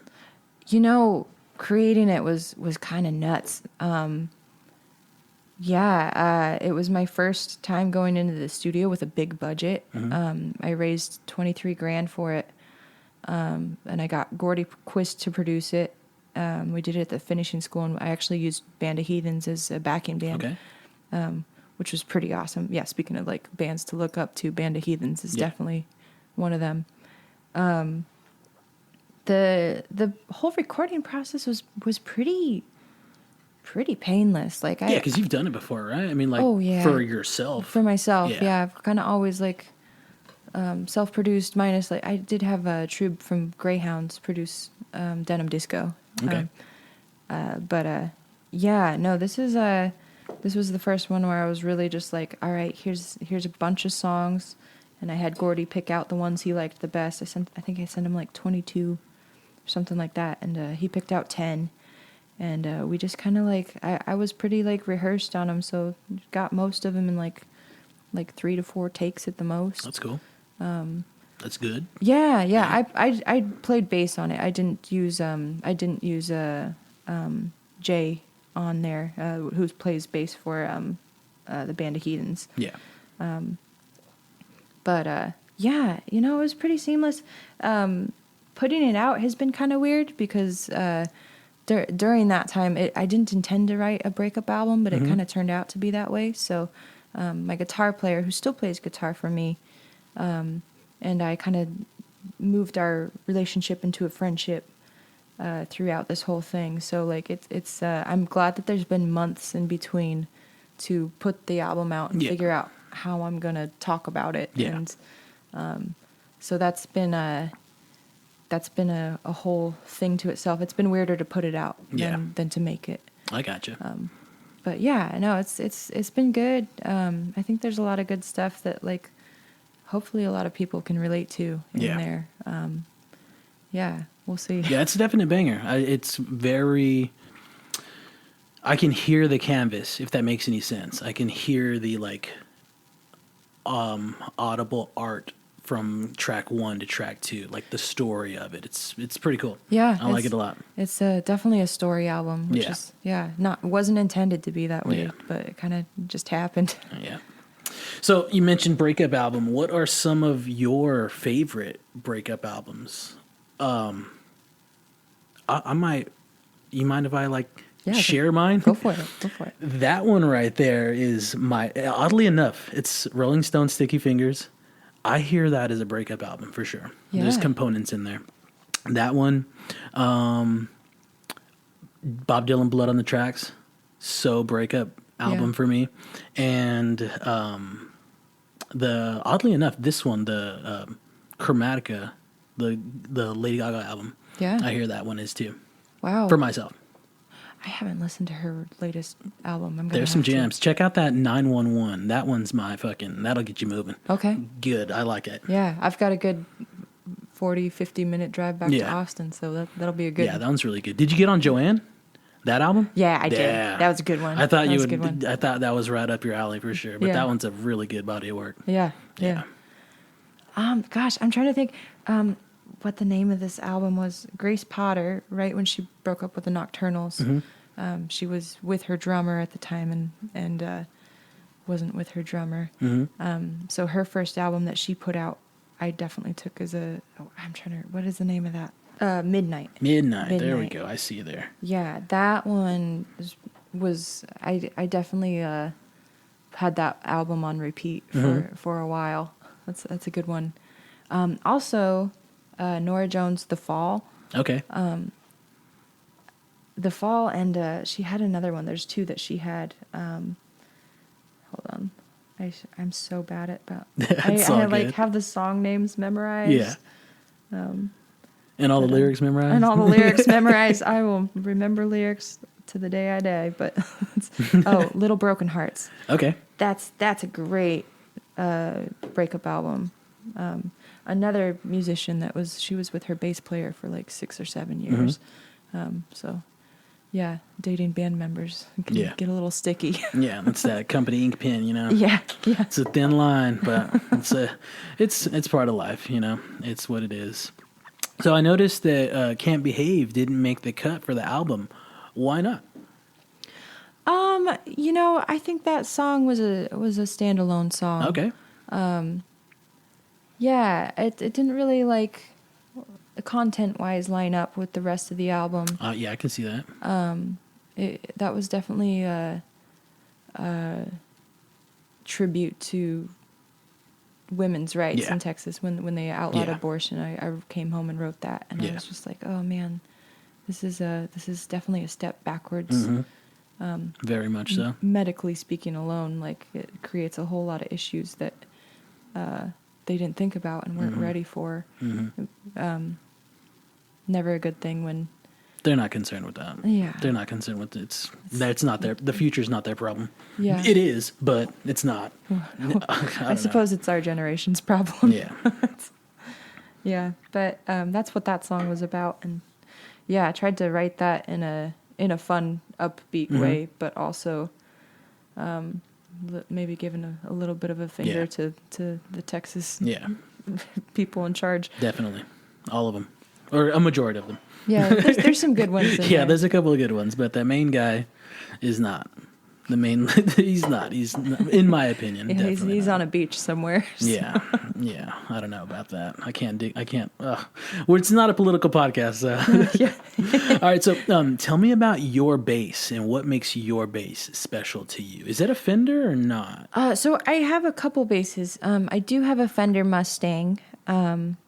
You know, creating it was kind of nuts. It was my first time going into the studio with a big budget. I raised $23,000 for it, and I got Gordy Quist to produce it. We did it at the finishing school, and I actually used Band of Heathens as a backing band, which was pretty awesome. Yeah, speaking of like bands to look up to, Band of Heathens is definitely one of them. The whole recording process was pretty painless. Like because you've done it before, right? I mean, like for yourself, for myself. Yeah, I've kind of always like self-produced. Minus like I did have a Trube from Greyhounds produce Denim Disco. Okay. This was the first one where I was really just like, all right, here's a bunch of songs, and I had Gordy pick out the ones he liked the best. I think I sent him like 22 or something like that, and he picked out 10, and we just kind of like I was pretty like rehearsed on them, so got most of them in like 3 to 4 takes at the most. That's cool. That's good. Yeah. I played bass on it. I didn't use Jay on there, who plays bass for the Band of Heathens. Yeah. It was pretty seamless. Putting it out has been kind of weird because during that time, I didn't intend to write a breakup album, but it kind of turned out to be that way. So my guitar player, who still plays guitar for me, and I kind of moved our relationship into a friendship throughout this whole thing. So like it's I'm glad that there's been months in between to put the album out and figure out how I'm gonna talk about it. Yeah. And so that's been a whole thing to itself. It's been weirder to put it out than to make it. I gotcha. But yeah, no, it's been good. I think there's a lot of good stuff that like hopefully a lot of people can relate to in there. We'll see. Yeah, it's a definite banger. It's very. I can hear the canvas, if that makes any sense. I can hear the like audible art from track 1 to track 2, like the story of it. It's pretty cool. Yeah, I like it a lot. It's definitely a story album, which is wasn't intended to be that way, but it kind of just happened. Yeah. So you mentioned breakup album. What are some of your favorite breakup albums? I might. You mind if I like share mine? Go for it. That one right there is my. Oddly enough, it's Rolling Stone Sticky Fingers. I hear that as a breakup album for sure. Yeah. There's components in there. That one, Bob Dylan, Blood on the Tracks, so breakup album for me. And Oddly enough, this one, the Chromatica, the Lady Gaga album. Yeah. I hear that one is too. Wow. For myself. I haven't listened to her latest album. There's some jams. Check out that 911. That one's that'll get you moving. Okay. Good. I like it. Yeah, I've got a good 40, 50-minute drive back to Austin, so that'll be a good. Yeah, that one's really good. Did you get on Joanne? That album? Yeah, I did. That was a good one. I thought you would. I thought that was right up your alley for sure. But Yeah. that one's a really good body of work. Yeah. Gosh, I'm trying to think what the name of this album was. Grace Potter, right when she broke up with the Nocturnals, she was with her drummer at the time and wasn't with her drummer. So her first album that she put out, I definitely took as what is the name of that? Midnight. There we go. I see you there. Yeah, that one was I definitely had that album on repeat for a while. That's a good one. Also, Norah Jones' The Fall. Okay. The Fall, and she had another one. There's two that she had. Hold on. I'm so bad at about. I like have the song names memorized. Yeah. And all the lyrics memorized? And all the lyrics memorized. I will remember lyrics to the day I die. But Little Broken Hearts. Okay. That's a great breakup album. Another musician she was with her bass player for like 6 or 7 years. So, yeah, dating band members can get a little sticky. Yeah, it's that company ink pen, you know. Yeah. It's a thin line, but it's part of life, you know. It's what it is. So I noticed that Can't Behave didn't make the cut for the album. Why not? I think that song was a standalone song. Okay. Yeah, it didn't really content-wise line up with the rest of the album. Yeah, I can see that. That was definitely a tribute to women's rights in Texas when they outlawed abortion. I came home and wrote that, and I was just like, oh man, this is definitely a step backwards. Very much so. Medically speaking alone, it creates a whole lot of issues that they didn't think about and weren't ready for. Never a good thing when they're not concerned with that. Yeah, they're not concerned with it. That's not the future's not their problem. Yeah, it is, but it's not. I suppose it's our generation's problem. Yeah. Yeah, but that's what that song was about, and I tried to write that in a fun, upbeat way, but also maybe giving a little bit of a finger to the Texas people in charge. Definitely, all of them, or a majority of them. Yeah, there's some good ones. Yeah, there's a couple of good ones, but that main guy is not. The main, he's not, in my opinion. Yeah, he's on a beach somewhere. So. Yeah. I don't know about that. I can't. Well, it's not a political podcast. So. All right. So, tell me about your bass and what makes your bass special to you. Is that a Fender or not? So I have a couple basses. I do have a Fender Mustang,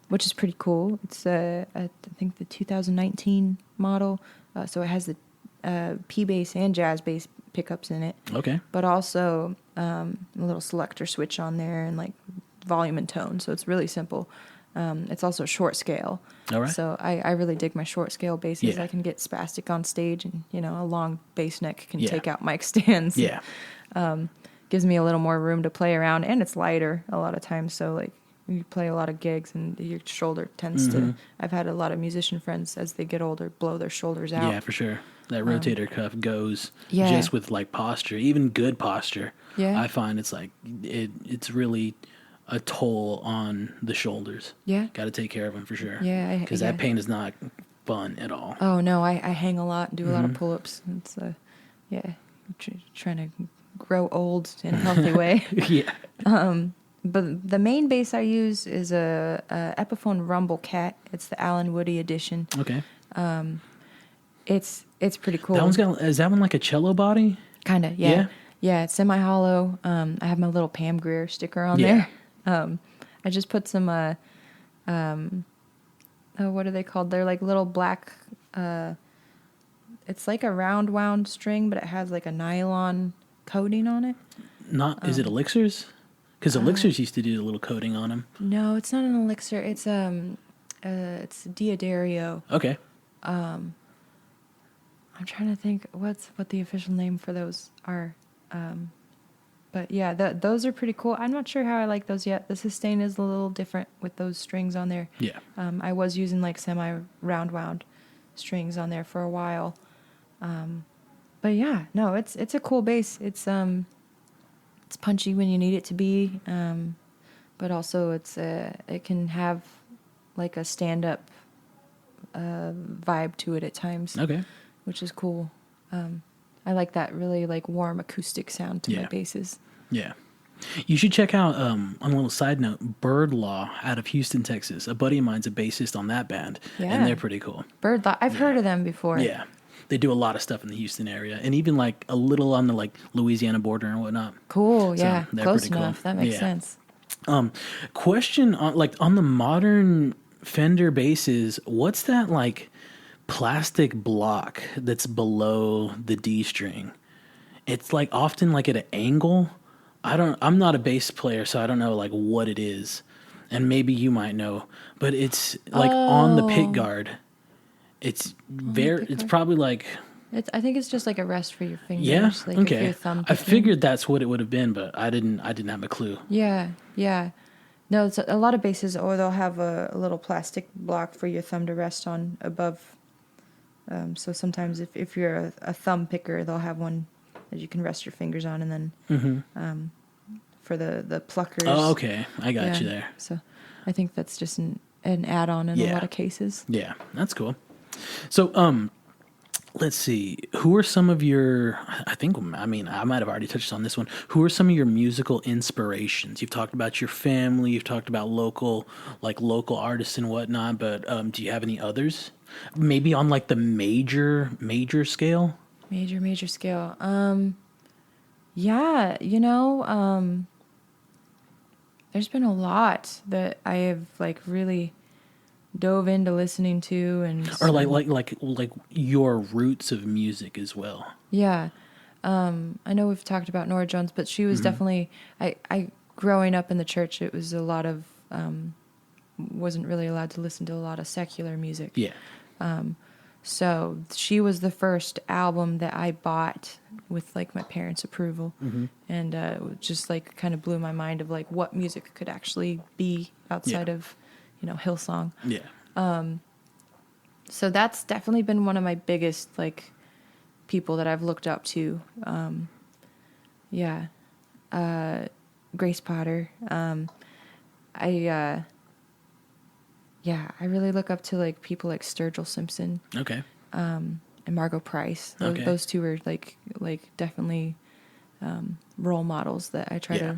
which is pretty cool. It's I think the 2019 model. So it has the P bass and jazz bass pickups in it. Okay. But also a little selector switch on there and volume and tone. So it's really simple. It's also short scale. All right. So I really dig my short scale basses. Yeah. I can get spastic on stage, and a long bass neck can take out mic stands. Yeah. Gives me a little more room to play around, and it's lighter a lot of times. So you play a lot of gigs and your shoulder tends to. I've had a lot of musician friends as they get older blow their shoulders out. Yeah, for sure. That rotator cuff goes just with posture, even good posture. Yeah. I find it's it's really a toll on the shoulders. Yeah. Got to take care of them for sure. Yeah. Because that pain is not fun at all. Oh no, I hang a lot and do a lot of pull-ups. It's trying to grow old in a healthy way. Yeah. But the main bass I use is a Epiphone Rumble Cat. It's the Alan Woody edition. Okay. It's pretty cool. Is that one like a cello body? Kind of, yeah. Yeah, it's semi-hollow. I have my little Pam Grier sticker on there. I just put some, what are they called? They're like little black, it's like a round wound string, but it has a nylon coating on it. Is it elixirs? Because elixirs used to do a little coating on them. No, it's not an elixir. It's Diodario. Okay. I'm trying to think what the official name for those are. But yeah, those are pretty cool. I'm not sure how I like those yet. The sustain is a little different with those strings on there. Yeah. I was using like semi-round wound strings on there for a while. But yeah, no, it's a cool bass. It's punchy when you need it to be. But also it can have like a stand-up vibe to it at times. Okay. Which is cool. I like that really like warm acoustic sound to my basses. Yeah. You should check out, on a little side note, Bird Law out of Houston, Texas. A buddy of mine's a bassist on that band, and they're pretty cool. Bird Law. I've heard of them before. Yeah. They do a lot of stuff in the Houston area, and even like a little on the like Louisiana border and whatnot. Cool. Yeah. So Close enough. Cool. That makes sense. Question on the modern Fender basses, what's that like plastic block that's below the D string? It's like often like at an angle. I'm not a bass player, so I don't know like what it is. And maybe you might know, but it's like on the pick guard. It's it's probably like I think it's just like a rest for your fingers. Yeah. Like okay. Your thumb I figured that's what it would have been, but I didn't have a clue. Yeah. Yeah. No, it's a lot of basses, or they'll have a little plastic block for your thumb to rest on above. So sometimes if you're a thumb picker, they'll have one that you can rest your fingers on, and then for the pluckers. Oh, okay. I got you there. So I think that's just an add-on in a lot of cases. Yeah, that's cool. So, let's see. Who are some of your, I might have already touched on this one. Who are some of your musical inspirations? You've talked about your family. You've talked about local artists and whatnot, but do you have any others? Maybe on like the major scale? Major scale. Yeah, there's been a lot that I have like really dove into listening to, and or like your roots of music as well. Yeah. I know we've talked about Nora Jones, but she was definitely I growing up in the church, it was a lot of wasn't really allowed to listen to a lot of secular music. Yeah. So she was the first album that I bought with like my parents' approval, and it just like kind of blew my mind of like what music could actually be outside of, Hillsong. Yeah. So that's definitely been one of my biggest like people that I've looked up to. Yeah. Grace Potter. I really look up to like people like Sturgill Simpson. Okay. And Margot Price. Those two are like definitely role models that I try to,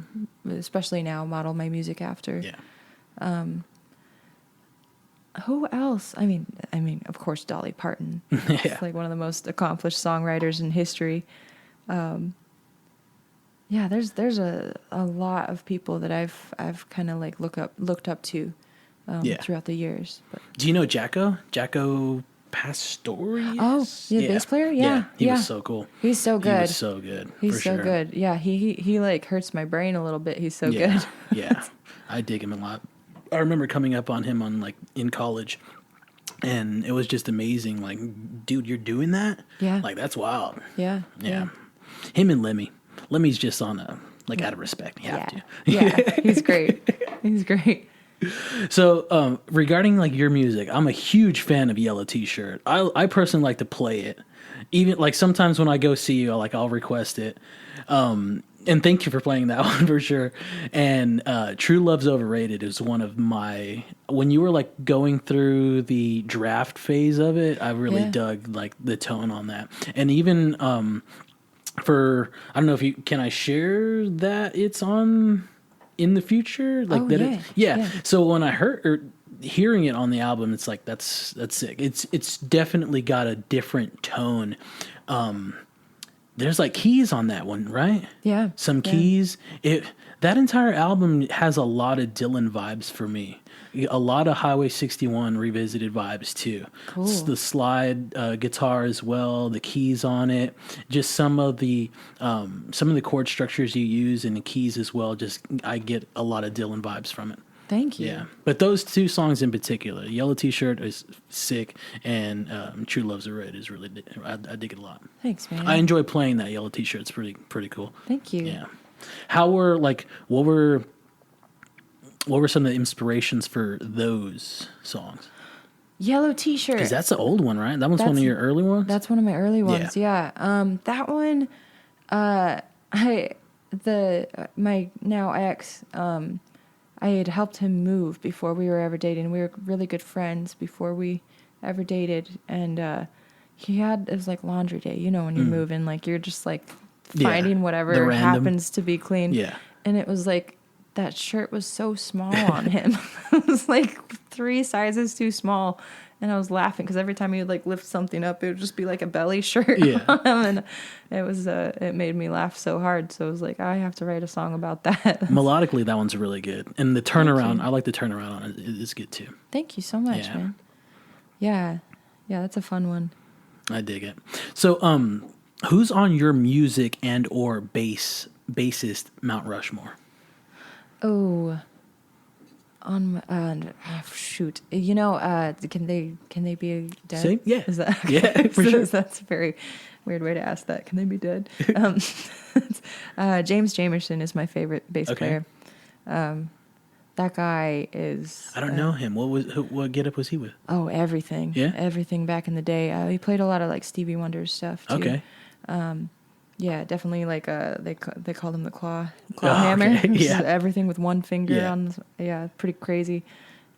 especially now, model my music after. Yeah. Who else? I mean, of course, Dolly Parton. It's like one of the most accomplished songwriters in history. Yeah, there's a lot of people that I've kind of like looked up to throughout the years. But. Do you know Jacko Pastorius? Oh, the bass player? Yeah. He was so cool. He's so good. He was so good. He's so good. Yeah, he like hurts my brain a little bit. He's so good. Yeah. I dig him a lot. I remember coming up on him in college, and it was just amazing. Like, dude, you're doing that? Yeah. Like, that's wild. Yeah. Him and Lemmy. Lemmy's just on out of respect. You have to. Yeah. He's great. He's great. So, regarding like your music, I'm a huge fan of Yellow T-Shirt. I personally like to play it. Even like sometimes when I go see you, I'll request it. And thank you for playing that one for sure. And True Love's Overrated is one of my, when you were like going through the draft phase of it, I really dug like the tone on that. And even I don't know if can I share that it's on in the future? Like Yeah. So when I hearing it on the album, it's like, that's sick. It's definitely got a different tone. there's like keys on that one, right? Yeah. Some Yeah. keys. That entire album has a lot of Dylan vibes for me. A lot of Highway 61 revisited vibes too. Cool. The slide guitar as well, the keys on it, just some of the chord structures you use and the keys as well. Just I get a lot of Dylan vibes from it. Thank you. Yeah, but those two songs in particular, Yellow T-Shirt is sick, and True Love's a Red is really, I dig it a lot. Thanks, man. I enjoy playing that Yellow T-Shirt. It's pretty cool. Thank you. Yeah. What were some of the inspirations for those songs? Yellow T-Shirt. Because that's an old one, right? That one's one of your early ones? That's one of my early ones. Yeah. That one, my now ex, I had helped him move before we were ever dating. We were really good friends before we ever dated. And it was like laundry day. You know, when you move in, like you're just like finding whatever happens to be clean. Yeah. And it was like, that shirt was so small on him. It was like 3 sizes too small. And I was laughing because every time he would like lift something up, it would just be like a belly shirt on him. And it made me laugh so hard. So I was like, I have to write a song about that. Melodically, that one's really good. And the turnaround, I like the turnaround on it. It's good too. Thank you so much, man. Yeah. Yeah, that's a fun one. I dig it. So, who's on your music and or bassist Mount Rushmore? Oh, shoot. You know, can they be dead? Same? Yeah. Is that Yeah, for sure. That's a very weird way to ask that. Can they be dead? James Jamerson is my favorite bass player. That guy is. I don't know him. What getup was he with? Oh, everything. Yeah. Everything back in the day. He played a lot of like Stevie Wonder stuff too. Okay. Yeah, definitely. Like they called him the claw hammer. Okay. Yeah. Everything with one finger Yeah. on. Yeah, pretty crazy.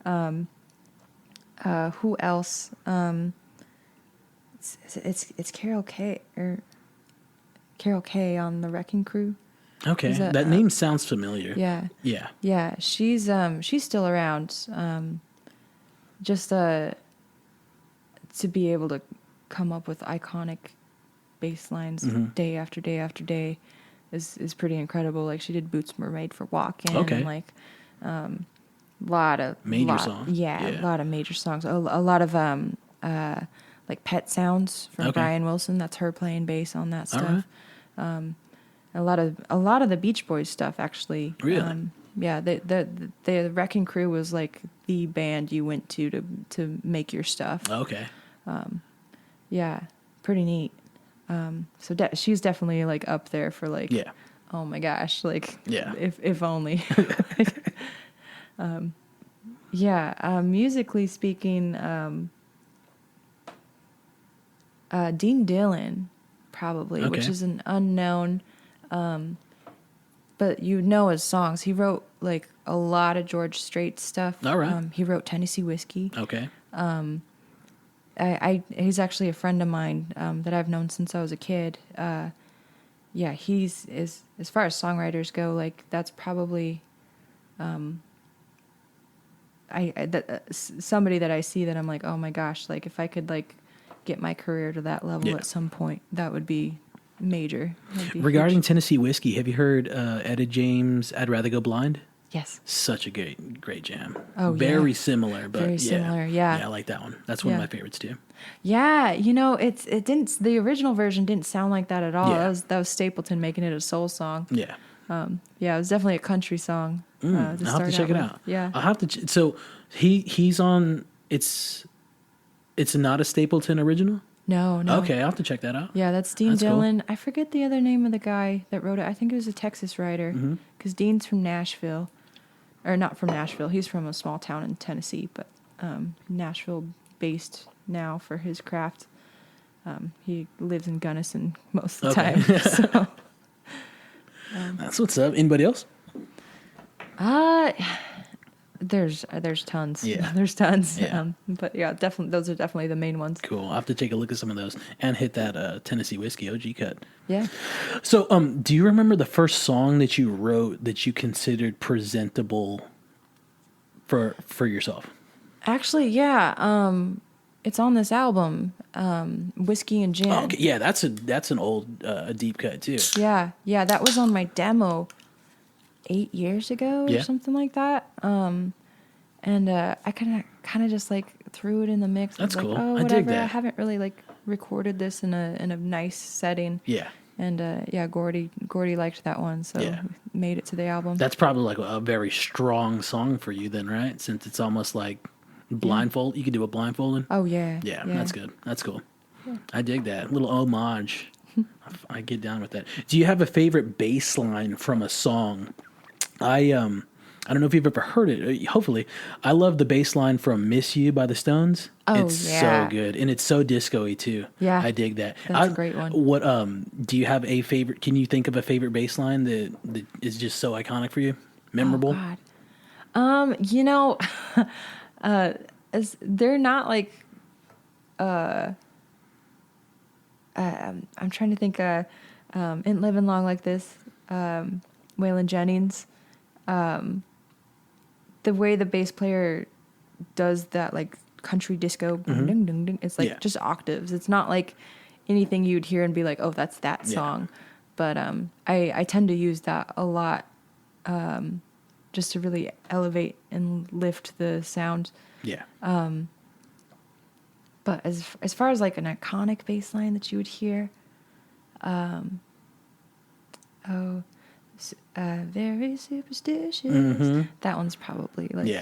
Who else? It's Carol K on the Wrecking Crew. Okay, that name sounds familiar. Yeah. Yeah. Yeah, she's still around. Just to be able to come up with iconic bass lines day after day after day is pretty incredible. Like she did Boots Were Made for Walking. Okay. And like lot of songs. Yeah, a lot of major songs. A lot of like Pet Sounds from Brian Wilson. That's her playing bass on that stuff. Right. A lot of the Beach Boys stuff actually. Really? Yeah, the Wrecking Crew was like the band you went to make your stuff. Okay. Yeah, pretty neat. So she's definitely like up there for like. Yeah. Oh my gosh! Like. Yeah. If only. Yeah. Musically speaking, Dean Dillon, probably, which is an unknown. But you know his songs. He wrote like a lot of George Strait stuff. All right. He wrote Tennessee Whiskey. Okay. He's actually a friend of mine that I've known since I was a kid. Yeah, he's as far as songwriters go, like that's probably somebody that I see that I'm like, oh my gosh, like if I could like get my career to that level at some point, that would be major. Regarding huge. Tennessee Whiskey, have you heard Etta James' I'd Rather Go Blind? Yes. Such a great jam. Oh, very similar, but very similar, yeah. Yeah, I like that one. That's one of my favorites too. Yeah, you know, the original version didn't sound like that at all. Yeah. That was Stapleton making it a soul song. Yeah. Yeah, it was definitely a country song. I'll have to check it out. Yeah. I'll have to so he's on it's not a Stapleton original? No. Okay, I'll have to check that out. Yeah, that's Dean That's Dillon. cool. I forget the other name of the guy that wrote it. I think it was a Texas writer. Because Dean's from Nashville. Or not from Nashville. He's from a small town in Tennessee, but Nashville-based now for his craft. He lives in Gunnison most of the time. So. That's what's up. Anybody else? There's tons. Yeah. There's tons. Yeah. But yeah, definitely those are definitely the main ones. Cool. I'll have to take a look at some of those and hit that Tennessee Whiskey OG cut. Yeah. So, do you remember the first song that you wrote that you considered presentable for yourself? Actually, yeah. It's on this album, Whiskey and Gin. Oh, okay. Yeah, that's an old deep cut too. Yeah, that was on my demo 8 years ago or something like that. And I kind of just like threw it in the mix. That's like, cool. oh, I whatever. dig that. I haven't really like recorded this in a nice setting. Yeah. And Gordy liked that one, so we made it to the album. That's probably like a very strong song for you then, right? Since it's almost like blindfold. You could do a blindfolding. Oh yeah. Yeah, that's good. That's cool. Yeah. I dig that. Little homage. I get down with that. Do you have a favorite bass line from a song? I don't know if you've ever heard it. Hopefully. I love the bass line from Miss You by the Stones. Oh, it's so good. And it's so disco-y too. Yeah. I dig that. That's a great one. What do you have a favorite? Can you think of a favorite bass line that is just so iconic for you? Memorable? Oh, God. They're not like I'm trying to think in Living Long Like This, Waylon Jennings, the way the bass player does that like country disco ding, ding, ding, it's like just octaves. It's not like anything you'd hear and be like, oh, that's that song. But I tend to use that a lot just to really elevate and lift the sound. Yeah. But as far as like an iconic bass line that you would hear, very superstitious. That one's probably like,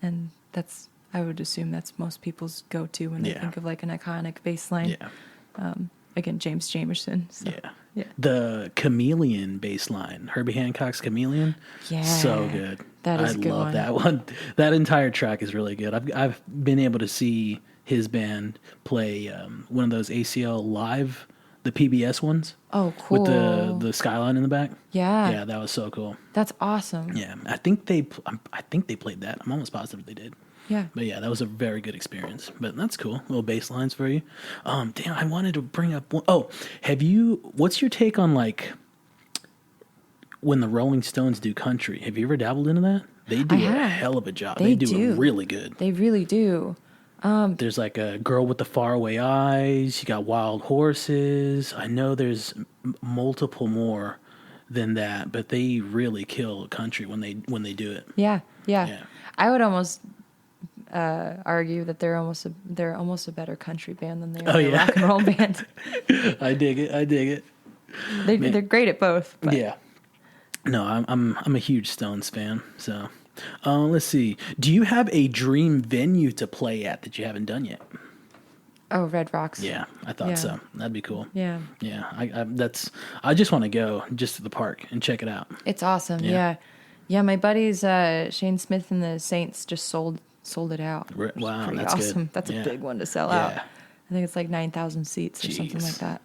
and that's, I would assume that's most people's go-to when they think of like an iconic bass line. Yeah. Again, James Jamerson. So, yeah. The Chameleon bass line, Herbie Hancock's Chameleon. Yeah. So good. That is a good one. I love that one. That entire track is really good. I've been able to see his band play one of those ACL live, the PBS ones. Oh, cool. With the skyline in the back. Yeah. Yeah, that was so cool. That's awesome. Yeah, I think they played that. I'm almost positive they did. Yeah. But yeah, that was a very good experience. But that's cool. Little bass lines for you. Damn, I wanted to bring up one. Oh, what's your take on like when the Rolling Stones do country? Have you ever dabbled into that? They do a hell of a job. They do it really good. They really do. There's like a Girl with the Faraway Eyes. You got Wild Horses. I know there's multiple more than that, but they really kill country when they do it. Yeah. I would almost argue that they're almost a better country band than they are a rock and roll band. I dig it. They're great at both. But. Yeah. No, I'm a huge Stones fan. So, let's see. Do you have a dream venue to play at that you haven't done yet? Oh, Red Rocks. Yeah, I thought so. That'd be cool. Yeah. Yeah. I just want to go just to the park and check it out. It's awesome. Yeah. My buddies Shane Smith and the Saints just sold it out. Wow, pretty that's awesome. good. That's a big one to sell out. I think it's like 9,000 seats or something like that.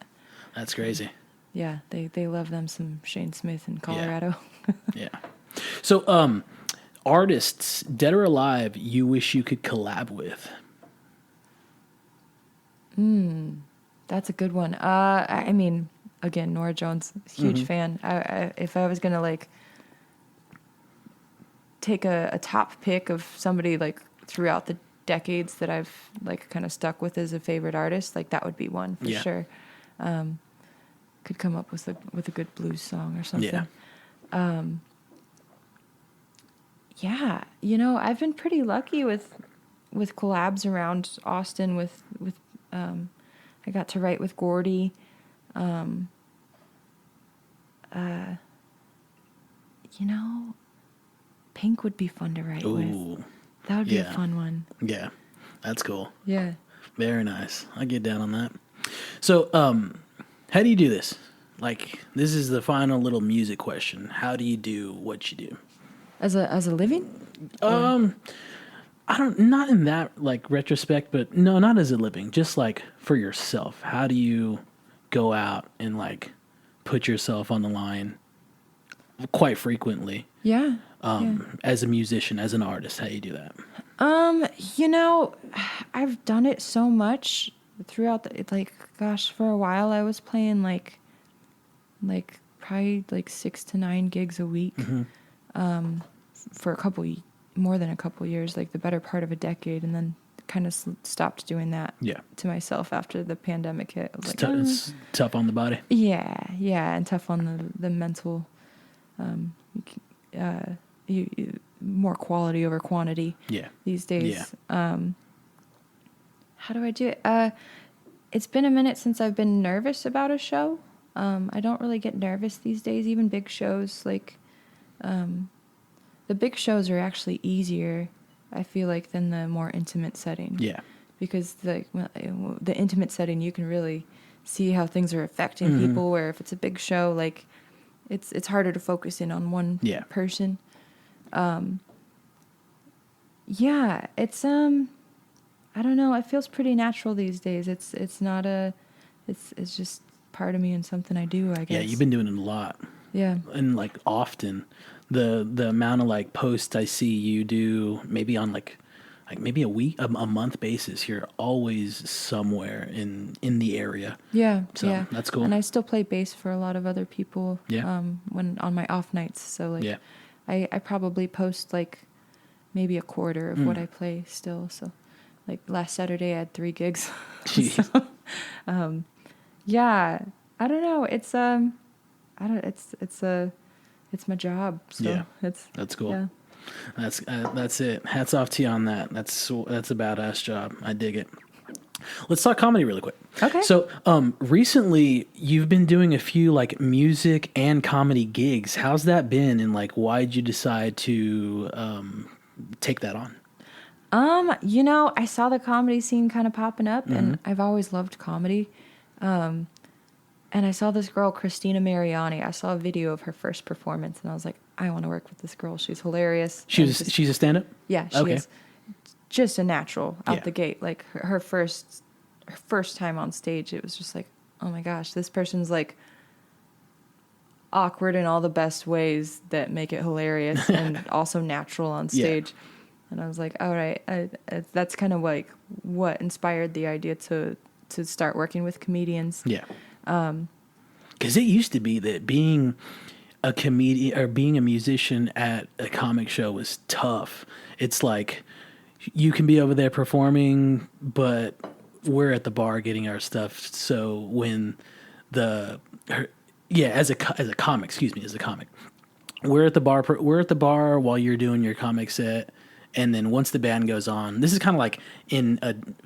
That's crazy. Yeah, they love them some Shane Smith in Colorado. Yeah. So, artists, dead or alive, you wish you could collab with? That's a good one. I mean, again, Norah Jones, huge fan. If I was gonna like take a top pick of somebody like throughout the decades that I've like kind of stuck with as a favorite artist, like that would be one for sure. Could come up with a good blues song or something. Yeah. I've been pretty lucky with collabs around Austin with I got to write with Gordy. Pink would be fun to write with. That would be a fun one. Yeah. That's cool. Yeah. Very nice. I get down on that. So, how do you do this? Like, this is the final little music question. How do you do what you do? As a living? Not in that like retrospect, but no, not as a living. Just like for yourself. How do you go out and like put yourself on the line quite frequently? Yeah. As a musician, as an artist, how do you do that? I've done it so much throughout for a while I was playing like probably like 6 to 9 gigs a week. For more than a couple years, like the better part of a decade, and then kind of stopped doing that Yeah. to myself after the pandemic hit. I was It's tough on the body. yeah, and tough on the mental. More quality over quantity. Yeah. These days. Yeah. How do I do it? It's been a minute since I've been nervous about a show. I don't really get nervous these days. Even big shows, like the big shows are actually easier, I feel like, than the more intimate setting. Yeah. Because the intimate setting, you can really see how things are affecting people. Where if it's a big show, like it's harder to focus in on one person. Yeah, it's I don't know. It feels pretty natural these days. It's not it's just part of me and something I do, I guess. Yeah, you've been doing it a lot. Yeah. And like often, the amount of like posts I see you do, maybe on like maybe a month basis, you're always somewhere in the area. Yeah. So yeah. that's cool. And I still play bass for a lot of other people. Yeah. When on my off nights. So like, Yeah. I probably post like maybe a quarter of what I play still. So like last Saturday I had 3 gigs. So, yeah, I don't know. It's it's my job. So Yeah. it's That's cool. Yeah. That's it. Hats off to you on that. That's a badass job. I dig it. Let's talk comedy really quick. Okay. So, recently you've been doing a few like music and comedy gigs. How's that been? And like, why'd you decide to take that on? I saw the comedy scene kind of popping up, and I've always loved comedy. And I saw this girl, Christina Mariani. I saw a video of her first performance, and I was like, I want to work with this girl. She's hilarious. She's a stand-up? Yeah, she is. Just a natural out the gate. Like her first time on stage, it was just like, oh my gosh, this person's like awkward in all the best ways that make it hilarious and also natural on stage. Yeah. And I was like, all right, that's kind of like what inspired the idea to start working with comedians. Yeah. Because it used to be that being a comedian or being a musician at a comic show was tough. It's like you can be over there performing, but we're at the bar getting our stuff. So when as a comic, we're at the bar while you're doing your comic set. And then once the band goes on, this is kind of like in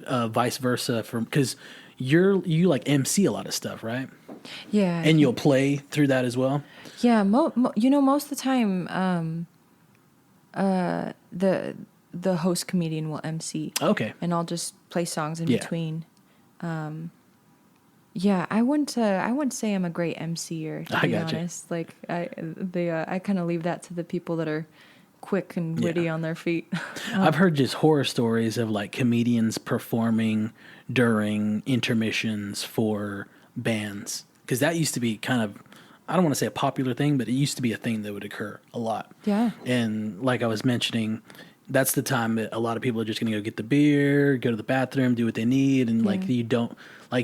a vice versa because you like MC a lot of stuff, right? Yeah. And you'll play through that as well? Yeah. Most of the time, the host comedian will MC. Okay. And I'll just play songs in between. Yeah, I wouldn't say I'm a great MCer, to be honest. Like I kind of leave that to the people that are quick and witty on their feet. I've heard just horror stories of like comedians performing during intermissions for bands, because that used to be kind of, I don't want to say a popular thing, but it used to be a thing that would occur a lot. Yeah. And like I was mentioning, that's the time that a lot of people are just going to go get the beer, go to the bathroom, do what they need, and like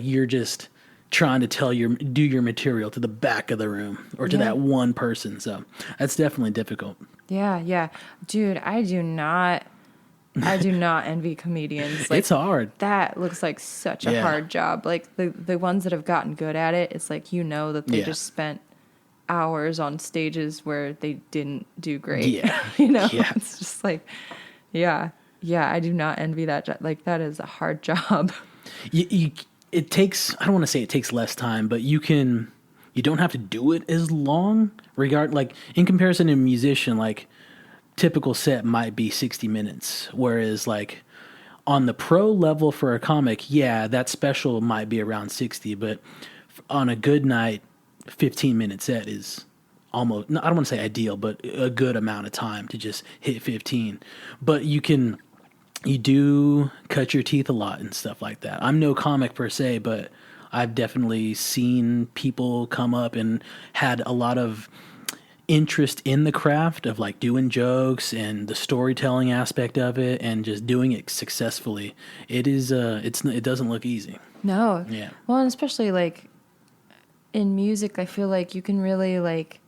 you're just trying to do your material to the back of the room or to that one person. So that's definitely difficult. Yeah. Dude, I do not envy comedians. Like, it's hard. That looks like such a hard job. Like the ones that have gotten good at it, it's like, that they just spent hours on stages where they didn't do great. Yeah. Yeah. It's just like, yeah, I do not envy that job. Like, that is a hard job. It takes, I don't want to say it takes less time, but you don't have to do it as long. Like in comparison to a musician, like typical set might be 60 minutes. Whereas like on the pro level for a comic, that special might be around 60, but on a good night, 15-minute set is almost, I don't want to say ideal, but a good amount of time to just hit 15. But you do cut your teeth a lot and stuff like that. I'm no comic per se, but I've definitely seen people come up and had a lot of interest in the craft of like doing jokes and the storytelling aspect of it and just doing it successfully. It doesn't look easy. No. Yeah. Well, and especially like in music, I feel like you can really like,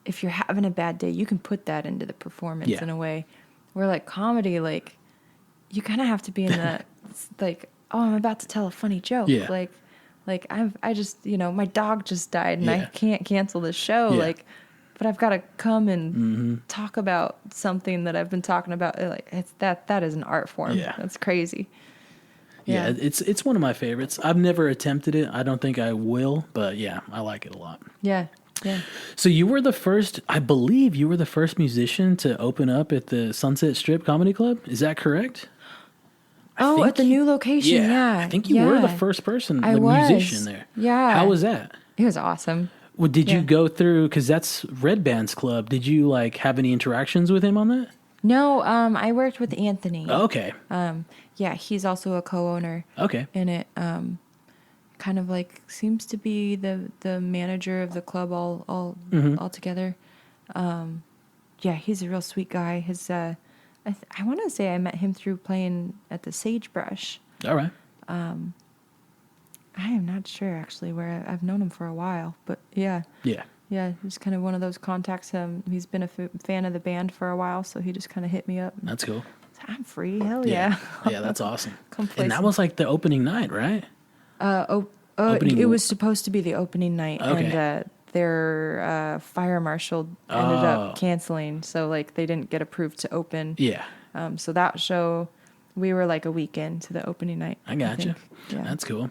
if you're having a bad day, you can put that into the performance in a way. Where like comedy, like you kind of have to be in the like, oh, I'm about to tell a funny joke. Yeah. Like I just, my dog just died and I Yeah. can't cancel this show. Yeah. Like, but I've got to come and talk about something that I've been talking about. Like that is an art form. Yeah. That's crazy. Yeah, it's one of my favorites. I've never attempted it. I don't think I will, but yeah, I like it a lot. Yeah. Yeah. So you were the first, I believe you were the first musician to open up at the Sunset Strip Comedy Club. Is that correct? Oh, at the new location. Yeah. I think you were the first person, the musician there. Yeah. How was that? It was awesome. Well, did you go through, because that's Red Band's club, did you like have any interactions with him on that? No, I worked with Anthony. Oh, okay. Yeah, he's also a co-owner. Okay. In it. Kind of like seems to be the manager of the club all together. Yeah, he's a real sweet guy. His I want to say I met him through playing at the Sagebrush. All right. I am not sure actually where I've known him for a while, but yeah. Yeah. Yeah, he's kind of one of those contacts. He's been a fan of the band for a while, so he just kind of hit me up. That's cool. I'm free. Hell yeah. Yeah, that's awesome. Come play And that was like the opening night, right? It was supposed to be the opening night, Okay. and their fire marshal ended up canceling, so like they didn't get approved to open. Yeah. So that show, we were like a week into the opening night. I gotcha. Yeah. That's cool.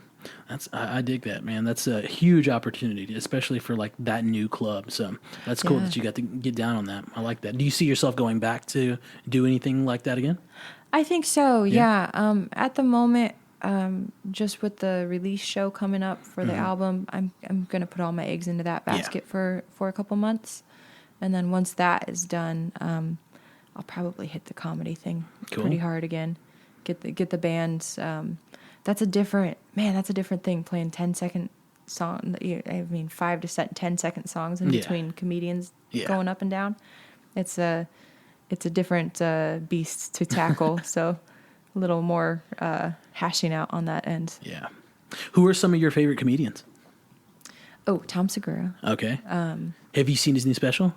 I dig that, man. That's a huge opportunity, especially for like that new club. So that's cool that you got to get down on that. I like that. Do you see yourself going back to do anything like that again? I think so. Yeah. At the moment, just with the release show coming up for the album, I'm gonna put all my eggs into that basket for a couple months, and then once that is done, I'll probably hit the comedy thing pretty hard again. Get the bands. That's a different thing playing 10-second song. I mean 5 to 10-second songs in between comedians going up and down. It's a different beast to tackle. So a little more hashing out on that end. Yeah. Who are some of your favorite comedians? Oh, Tom Segura. Okay. Have you seen his new special?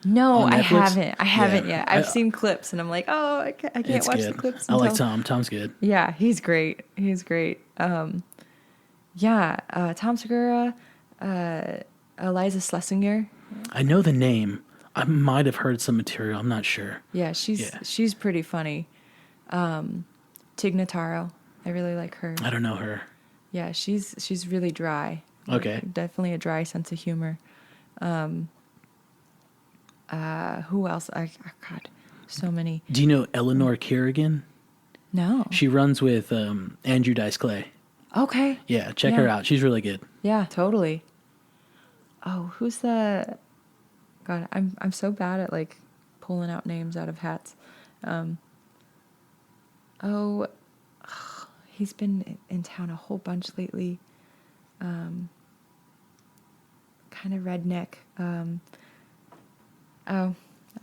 No, on I Netflix? haven't yet. I've seen clips, and I'm like, oh, I can't watch the clips. I like Tom. Tom's good. Yeah, he's great. Tom Segura, Eliza Schlesinger. I know the name. I might have heard some material. I'm not sure. Yeah, she's pretty funny. Tig Notaro, I really like her. I don't know her. Yeah, she's really dry. Okay. Definitely a dry sense of humor. Who else? God, so many. Do you know Eleanor Kerrigan? No. She runs with Andrew Dice Clay. Okay. Yeah, check her out. She's really good. Yeah, totally. Oh, who's the? God, I'm so bad at like pulling out names out of hats. He's been in town a whole bunch lately. Kind of redneck.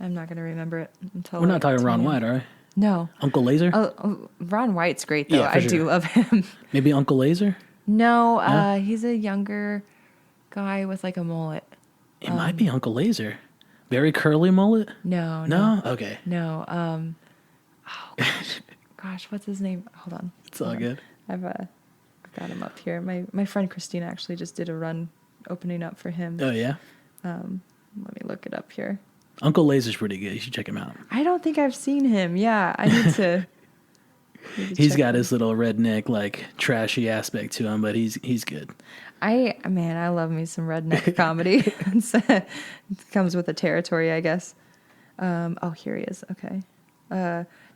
I'm not gonna remember it until. We're not talking Ron White, are we? No. Uncle Laser? Oh, Ron White's great though. Yeah, for I sure. do love him. Maybe Uncle Laser? No, he's a younger guy with like a mullet. It might be Uncle Laser. Very curly mullet? No. No? Okay. No. Oh gosh, what's his name? Hold on. It's all good. I've got him up here. My friend Christina actually just did a run opening up for him. Oh, yeah? Let me look it up here. Uncle Laser's pretty good. You should check him out. I don't think I've seen him. Yeah, I need to. He's got his little redneck, like, trashy aspect to him, but he's good. I love me some redneck comedy. It comes with the territory, I guess. Here he is. Okay.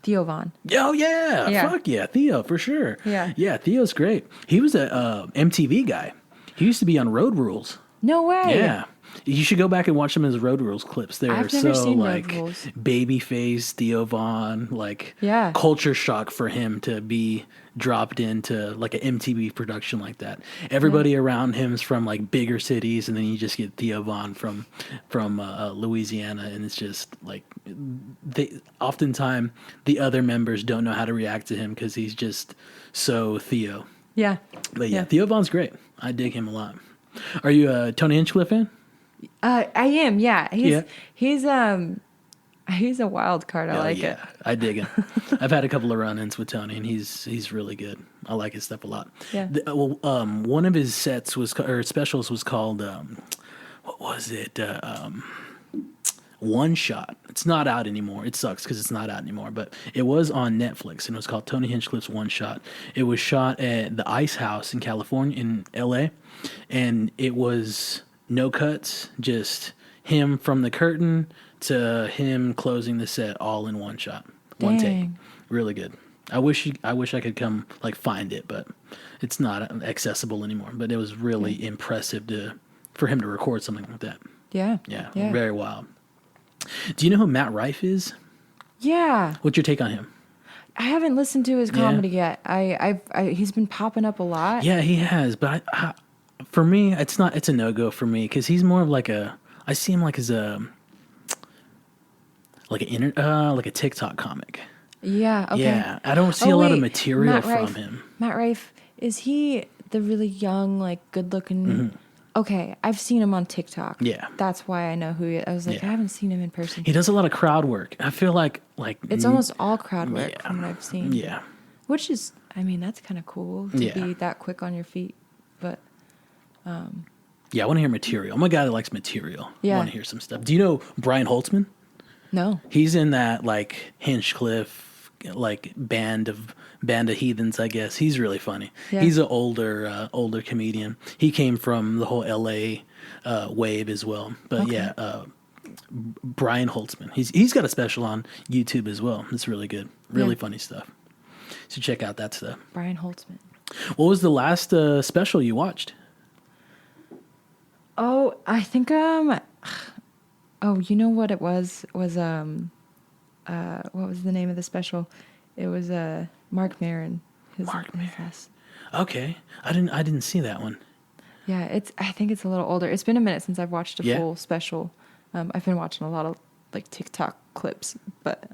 Theo Von. Oh, yeah. Fuck yeah. Theo, for sure. Yeah. Yeah, Theo's great. He was a MTV guy. He used to be on Road Rules. No way. Yeah. You should go back and watch some of his Road Rules clips. They're I've never so seen like Road Rules. babyface Theo Von, like culture shock for him to be dropped into like an MTV production like that. Everybody around him is from like bigger cities, and then you just get Theo Von from Louisiana, and it's just like oftentimes the other members don't know how to react to him because he's just so Theo. Yeah. But yeah, Theo Von's great. I dig him a lot. Are you a Tony Hinchcliffe fan? I am, yeah. He's He's a wild card. I like it. I dig him. I've had a couple of run-ins with Tony, and he's really good. I like his stuff a lot. Yeah. One of his sets specials was called what was it? One Shot. It's not out anymore. It sucks because it's not out anymore. But it was on Netflix, and it was called Tony Hinchcliffe's One Shot. It was shot at the Ice House in California, in L.A., and it was no cuts, just him from the curtain to him closing the set all in one shot, one take. Really good. I wish I could come find it, but it's not accessible anymore. But it was really impressive for him to record something like that. Yeah. Yeah. Very wild. Do you know who Matt Rife is? Yeah. What's your take on him? I haven't listened to his comedy yet. He's been popping up a lot. Yeah, he has. But for me, it's a no-go for me because he's more of I see him as a TikTok comic. Yeah. Okay. Yeah, I don't see a lot of material from him. Matt Rife, is he the really young, good-looking? Mm-hmm. Okay, I've seen him on TikTok. Yeah. That's why I know who he is. I was like, I haven't seen him in person. He does a lot of crowd work. I feel like it's almost all crowd work from what I've seen. Yeah. Which is, that's kind of cool to be that quick on your feet. But, yeah, I want to hear material. I'm a guy that likes material. Yeah. I want to hear some stuff. Do you know Brian Holtzman? No. He's in that Hinchcliffe band of heathens, I guess. He's really funny. Yeah. He's an older comedian. He came from the whole LA wave as well. But Brian Holtzman. He's got a special on YouTube as well. It's really good. Really funny stuff. So check out that stuff. Brian Holtzman. What was the last special you watched? Oh, I think you know what it was what was the name of the special? It was Mark Maron. Mark Maron. Okay. I didn't see that one. Yeah, I think it's a little older. It's been a minute since I've watched a full special. I've been watching a lot of TikTok clips, but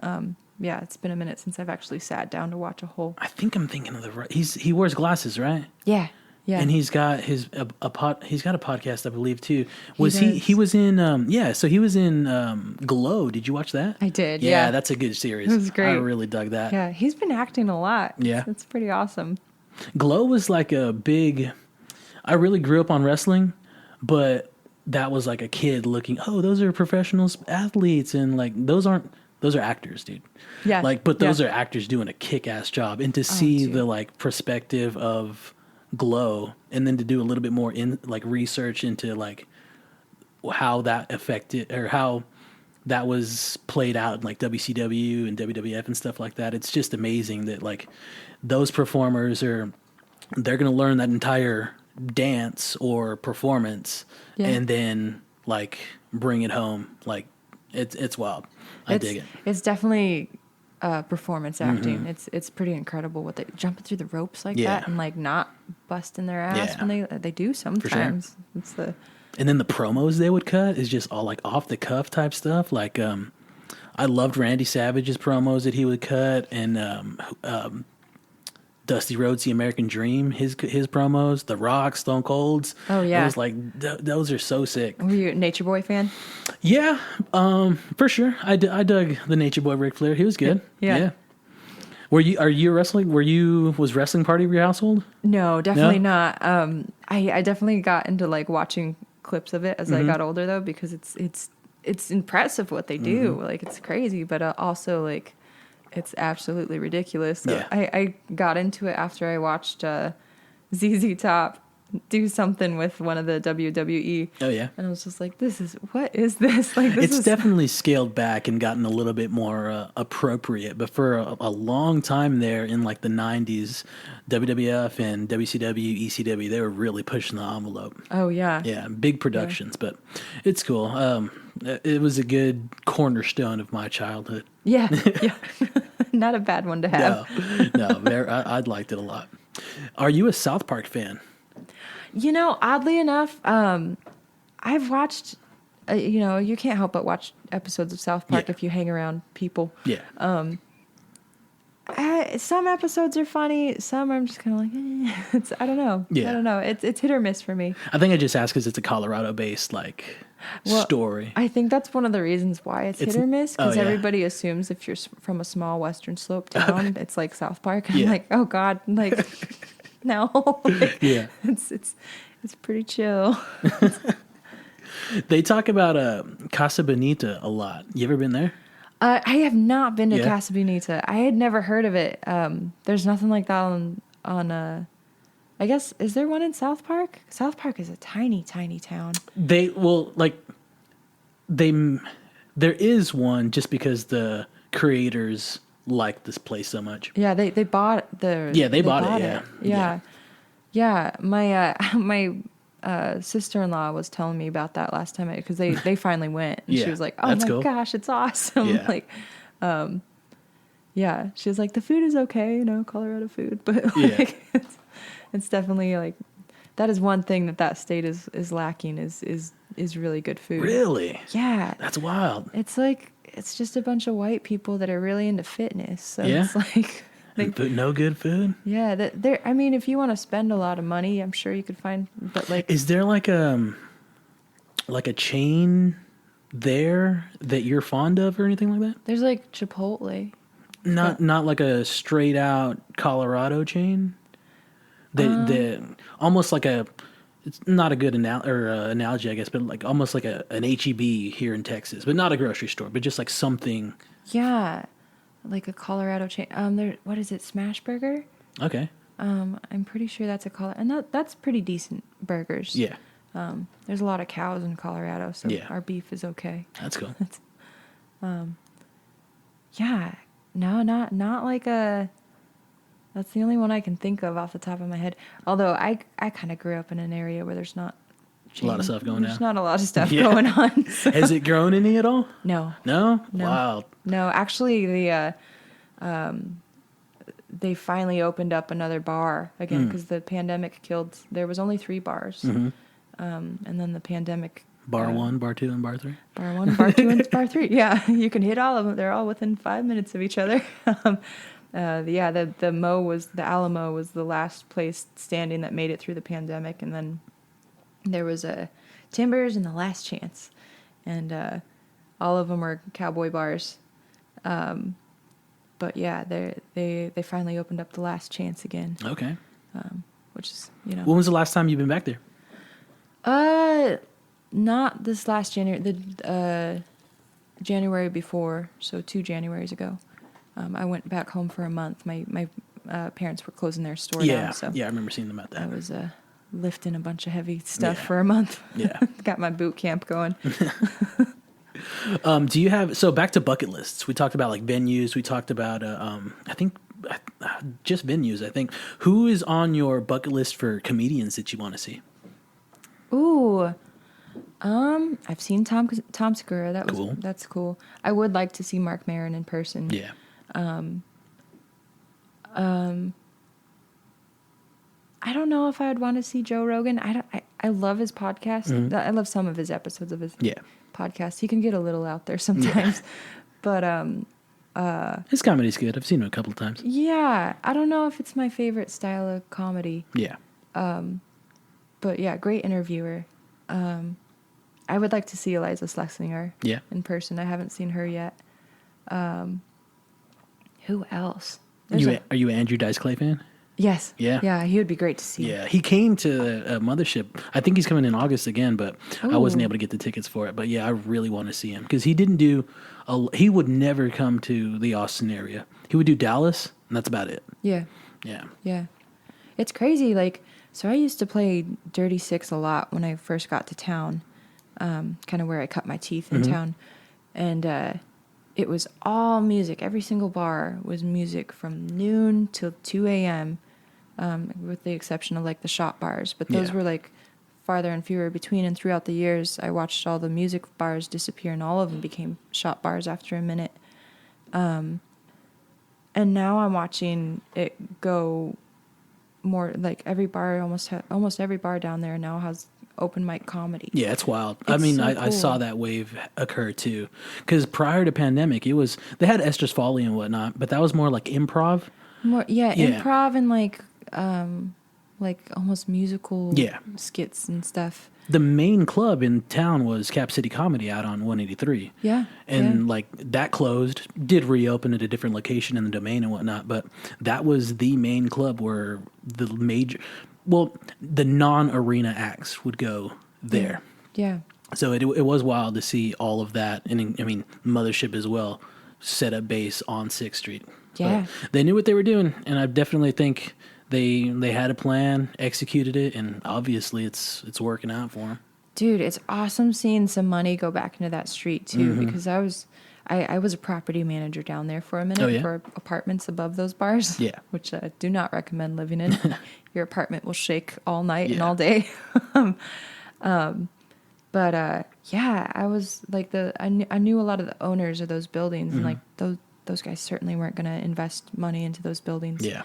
it's been a minute since I've actually sat down to watch a whole. I think I'm thinking of he wears glasses, right? Yeah. Yeah. And he's got he's got a podcast, I believe, too. He was in so he was in Glow. Did you watch that? I did. Yeah, that's a good series. It was great. I really dug that. Yeah, he's been acting a lot. Yeah. It's pretty awesome. Glow was a big I really grew up on wrestling, but that was a kid looking, oh, those are professional athletes, and those are actors, dude. Yeah. But those are actors doing a kick-ass job, and to see the perspective of Glow, and then to do a little bit more in research into how that affected or how that was played out in WCW and WWF and stuff like that. It's just amazing that those performers they're going to learn that entire dance or performance and then bring it home. It's wild. I dig it. It's definitely performance acting. Mm-hmm. It's pretty incredible what they jumping through the ropes that and not busting their ass when they do sometimes. For sure. It's and then the promos they would cut is just all off the cuff type stuff. I loved Randy Savage's promos that he would cut, and Dusty Rhodes, The American Dream, his promos, The Rock, Stone Cold's. Oh yeah, it was those are so sick. Were you a Nature Boy fan? Yeah, for sure. I dug the Nature Boy Ric Flair. He was good. Yeah. Was wrestling part of your household? No, definitely not. I definitely got into watching clips of it as I got older though, because it's impressive what they do. It's crazy, but also it's absolutely ridiculous. So I got into it after I watched ZZ Top do something with one of the WWE. Oh yeah. And I was just like, what is this? It's definitely scaled back and gotten a little bit more appropriate. But for a long time there in the 90s, WWF and WCW, ECW, they were really pushing the envelope. Oh yeah. Yeah, big productions, but it's cool. It was a good cornerstone of my childhood. Yeah. Yeah. Not a bad one to have. No, I liked it a lot. Are you a South Park fan? Oddly enough, I've watched, you can't help but watch episodes of South Park if you hang around people. Yeah. Some episodes are funny. Some I'm just kind of I don't know. Yeah. I don't know. It's hit or miss for me. I think I just asked because it's a Colorado-based story. I think that's one of the reasons why it's hit or miss, because yeah. everybody assumes if you're from a small Western Slope town, it's like South Park. And Yeah. I'm like, oh God, like no, like, Yeah. it's pretty chill. They talk about Casa Bonita a lot. You ever been there? I have not been to Yeah. Casa Bonita. I had never heard of it. There's nothing like that on I guess, is there one in South Park? South Park is a tiny, tiny town. There is one just because the creators like this place so much. Yeah, they bought the. Yeah, they bought it. Yeah. My sister-in-law was telling me about that last time because they finally went, and Yeah, she was like, "Oh that's my cool. gosh, it's awesome!" Yeah. Like, yeah, she was like, "The food is okay, Colorado food, but Yeah. like, it's definitely like that is one thing that state is lacking is really good food." Really? Yeah, That's wild. it's like it's just a bunch of white people that are really into fitness, so Yeah. it's like. And no good food? Yeah, there. I mean, if you want to spend a lot of money, I'm sure you could find. But like, Is there like a chain there that you're fond of or anything like that? there's like Chipotle. Not like a straight out Colorado chain. That almost like a. It's not a good analogy, I guess, but like almost like an HEB here in Texas, but not a grocery store, but just like something. Yeah, like a Colorado chain. There. What is it? Smash Burger. Okay. I'm pretty sure that's a Colorado, and that's pretty decent burgers. Yeah. There's a lot of cows in Colorado, so Yeah. our beef is okay. That's cool. Yeah. No, not like a. That's the only one I can think of off the top of my head. Although I kind of grew up in an area where there's not A lot of stuff going There's on. not a lot of stuff Yeah. going on. So. Has it grown any at all? No. No? No. Wow. No, actually, they finally opened up another bar again because the pandemic killed. There was only 3 bars, and then the pandemic. Bar 1, bar 2, and bar 3? Bar 1, bar 2, and bar 3. Yeah, you can hit all of them. They're all within 5 minutes of each other. The Alamo was the last place standing that made it through the pandemic, and then there was a Timbers and the Last Chance, and all of them were cowboy bars. But yeah, they finally opened up the Last Chance again. Okay. Which is When was the last time you've been back there? Not this last January. The January before, so 2 Januaries ago. I went back home for a month. My parents were closing their store down, so Yeah, I remember seeing them at that. I was lifting a bunch of heavy stuff Yeah. for a month. Yeah. Got my boot camp going. Do you have, so back to bucket lists. We talked about like venues. We talked about, I think just venues, I think. Who is on your bucket list for comedians that you want to see? Ooh, I've seen Tom Segura. Cool. That's cool. I would like to see Mark Maron in person. Yeah. I don't know if I would want to see Joe Rogan. I love his podcast. I love some of his episodes of his podcast. He can get a little out there sometimes, but His comedy's good. I've seen him a couple of times. yeah, I don't know if it's my favorite style of comedy. Yeah. But yeah, great interviewer. I would like to see Eliza Schlesinger Yeah. in person. I haven't seen her yet. Who else? Are you an Andrew Dice Clay fan? Yes. Yeah. Yeah, he would be great to see. Yeah, he came to Mothership. I think he's coming in August again, but I wasn't Ooh. able to get the tickets for it. But yeah, I really want to see him because he didn't do. He would never come to the Austin area. He would do Dallas, and that's about it. Yeah. Yeah. Yeah. It's crazy. Like, so I used to play Dirty Six a lot when I first got to town, kind of where I cut my teeth in town. And it was all music. Every single bar was music from noon till 2 a.m., with the exception of like the shop bars. But those were like farther and fewer between. And throughout the years, I watched all the music bars disappear, and all of them became shop bars after a minute. And now I'm watching it go more like every bar, almost every bar down there now has open mic comedy. Yeah, it's wild. It's I mean, so I saw cool. that wave occur too. Because prior to pandemic, they had Esther's Folly and whatnot, but that was more like improv. More, Yeah. improv and like like almost musical Yeah. skits and stuff. The main club in town was Cap City Comedy out on 183. Yeah. And like that closed, did reopen at a different location in the Domain and whatnot, but that was the main club where the non-arena acts would go there. Yeah. So it was wild to see all of that. And I mean, Mothership as well set up base on 6th Street. Yeah. But they knew what they were doing, and I definitely think they had a plan, executed it, and obviously it's working out for them. Dude, it's awesome seeing some money go back into that street too, because I was a property manager down there for a minute for apartments above those bars. Yeah. Which I do not recommend living in. Your apartment will shake all night and Yeah. all day. But I was like I knew a lot of the owners of those buildings, and like those guys certainly weren't going to invest money into those buildings. Yeah.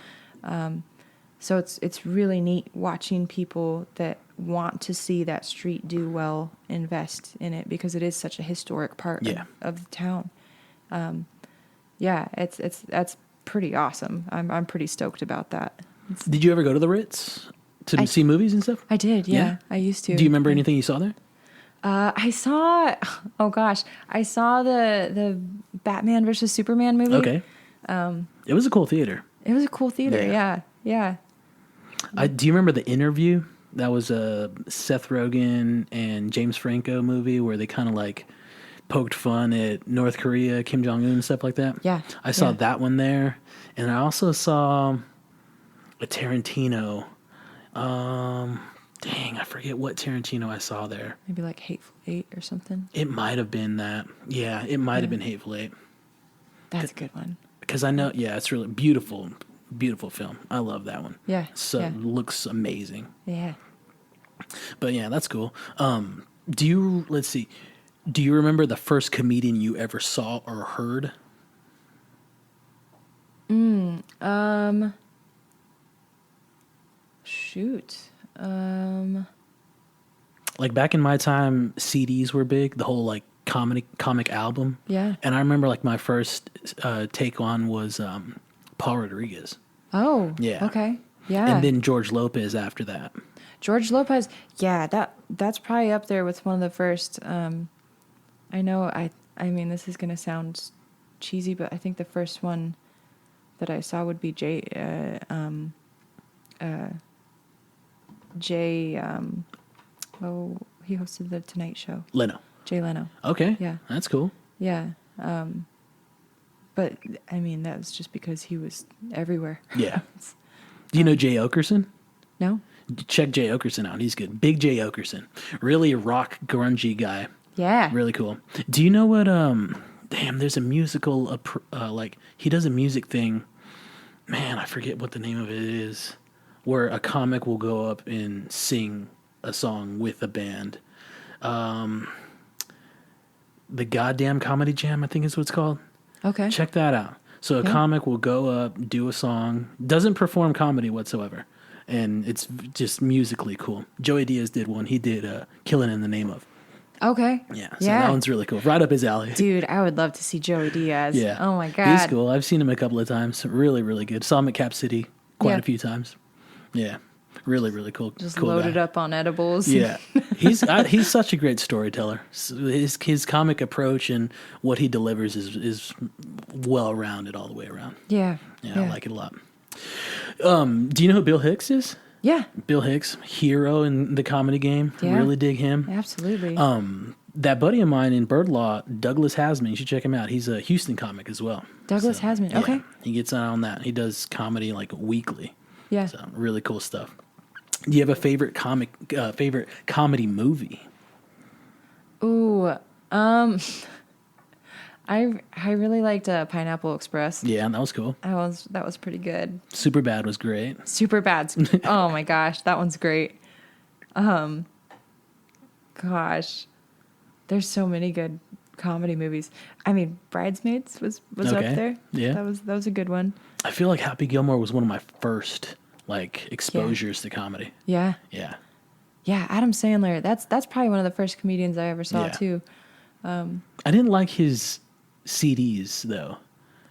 So it's really neat watching people that want to see that street do well invest in it, because it is such a historic part of the town. That's pretty awesome. I'm pretty stoked about that. Did you ever go to the Ritz to see movies and stuff? I did, yeah. I used to. Do you remember anything you saw there? I saw the Batman versus Superman movie. Okay. It was a cool theater. It was a cool theater, yeah. Do you remember the interview? That was a Seth Rogen and James Franco movie where they kind of like poked fun at North Korea, Kim Jong-un and stuff like that. Yeah. I saw that one there. And I also saw a Tarantino. Dang, I forget what Tarantino I saw there. Maybe like Hateful Eight or something. It might have been that. Yeah, it might have been Hateful Eight. That's a good one. Because I know, it's really beautiful, beautiful film. I love that one. Yeah. So it looks amazing. Yeah. But yeah, that's cool. Do you remember the first comedian you ever saw or heard? Shoot. Like back in my time, CDs were big, the whole like comic album. Yeah. And I remember like my first take on was Paul Rodriguez. Oh. Yeah. Okay. Yeah. And then George Lopez after that. George Lopez. Yeah, that's probably up there with one of the first. I know. I mean, this is gonna sound cheesy, but I think the first one that I saw would be Jay. He hosted the Tonight Show. Leno. Jay Leno. Okay. Yeah. That's cool. Yeah. But I mean, that was just because he was everywhere. Yeah. Do you know Jay Okerson? No. Check Jay Okerson out. He's good. Big Jay Okerson. Really rock grungy guy. Yeah. Really cool. Do you know what, there's a musical, like, he does a music thing. Man, I forget what the name of it is. Where a comic will go up and sing a song with a band. The Goddamn Comedy Jam, I think is what it's called. Okay. Check that out. So a comic will go up, do a song, doesn't perform comedy whatsoever. And it's just musically cool. Joey Diaz did one. He did Killing in the Name of. Okay. Yeah. So that one's really cool. Right up his alley. Dude, I would love to see Joey Diaz. Yeah. Oh my God. He's cool. I've seen him a couple of times. Really, really good. Saw him at Cap City quite a few times. Yeah. Really, really cool. Just cool loaded guy. up on edibles. Yeah. He's such a great storyteller. His comic approach and what he delivers is well rounded all the way around. Yeah. Yeah, I like it a lot. Do you know who Bill Hicks is? Yeah. Bill Hicks, hero in the comedy game. Yeah. Really dig him. Absolutely. That buddy of mine in Bird Law, Douglas Hasman, you should check him out. He's a Houston comic as well. Douglas Hasman. Yeah, okay. he gets on that. He does comedy like weekly. Yeah. So really cool stuff. Do you have a favorite comedy movie? Ooh, I really liked Pineapple Express. Yeah, that was cool. That was pretty good. Superbad was great. Superbad's oh my gosh, that one's great. Gosh, there's so many good comedy movies. I mean, Bridesmaids was Okay. up there. Yeah. that was a good one. I feel like Happy Gilmore was one of my first like exposures to comedy. Yeah, Yeah. yeah. Adam Sandler. That's probably one of the first comedians I ever saw Yeah. too. I didn't like his CDs though.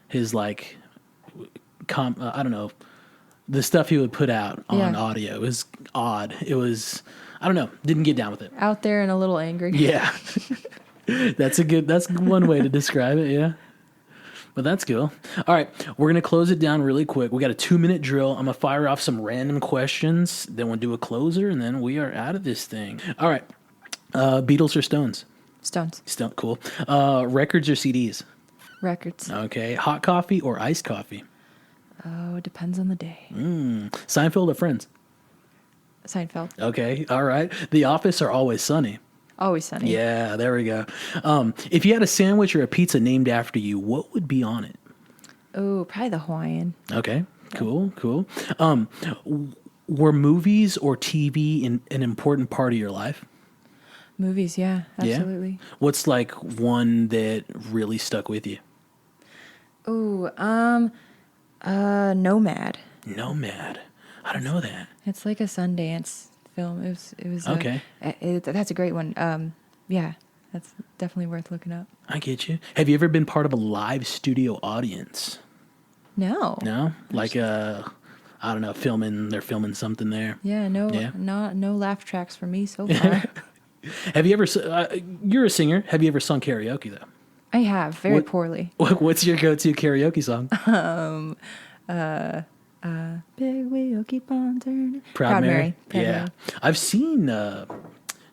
His like, I don't know, The stuff he would put out on Yeah. audio was odd. It was, I don't know, didn't get down with it. Out there and a little angry. Yeah. That's one way to describe it, yeah. But that's cool. All right, we're going to close it down really quick. We got a 2-minute drill. I'm going to fire off some random questions, then we'll do a closer, and then we are out of this thing. All right, Beatles or Stones? Stones. Cool. Records or CDs? Records. Okay, hot coffee or iced coffee? Oh, it depends on the day. Seinfeld or Friends? Seinfeld. Okay, all right. The Office or Always Sunny? Always Sunny. Yeah, there we go. If you had a sandwich or a pizza named after you, what would be on it? Oh, probably the Hawaiian. Okay, cool. Were movies or TV an important part of your life? Movies, yeah, absolutely. Yeah? What's like one that really stuck with you? Oh, Nomad. Nomad. I don't know that. It's like a Sundance film. It was Okay. That's a great one. Yeah, that's definitely worth looking up. I get you. Have you ever been part of a live studio audience? No. No? Like I don't know, they're filming something there. Yeah, no, Yeah. no laugh tracks for me so far. Have you ever, you're a singer. Have you ever sung karaoke though? I have, very poorly. What's your go-to karaoke song? Big wheel keep on turning. Proud Mary. Proud Yeah. Mary. I've seen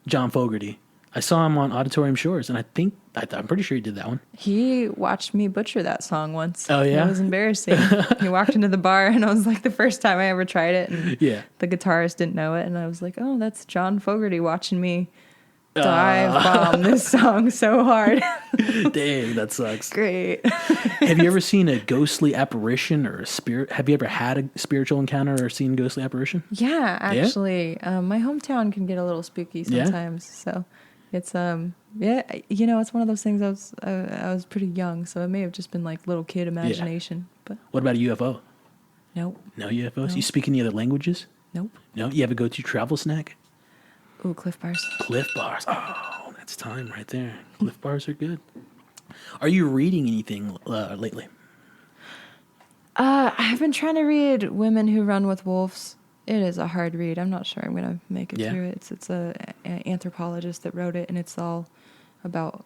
John Fogerty. I saw him on Auditorium Shores, and I'm pretty sure he did that one. He watched me butcher that song once. Oh, yeah? It was embarrassing. He walked into the bar, and I was like, the first time I ever tried it, and Yeah. the guitarist didn't know it, and I was like, oh, that's John Fogerty watching me dive bomb this song so hard. Dang, that sucks. Great. Have you ever seen a ghostly apparition or a spirit? Have you ever had a spiritual encounter or seen ghostly apparition? Yeah, actually, my hometown can get a little spooky sometimes. So it's yeah, it's one of those things. I was pretty young, so it may have just been like little kid imagination. But What about a UFO? nope, No UFOs? No. You speak any other languages? nope. No? You have a go-to travel snack? Ooh, Cliff Bars. Cliff Bars. Oh, that's time right there. Cliff Bars are good. Are you reading anything lately? I've been trying to read Women Who Run with Wolves. It is a hard read. I'm not sure I'm gonna make it through it. It's an anthropologist that wrote it, and it's all about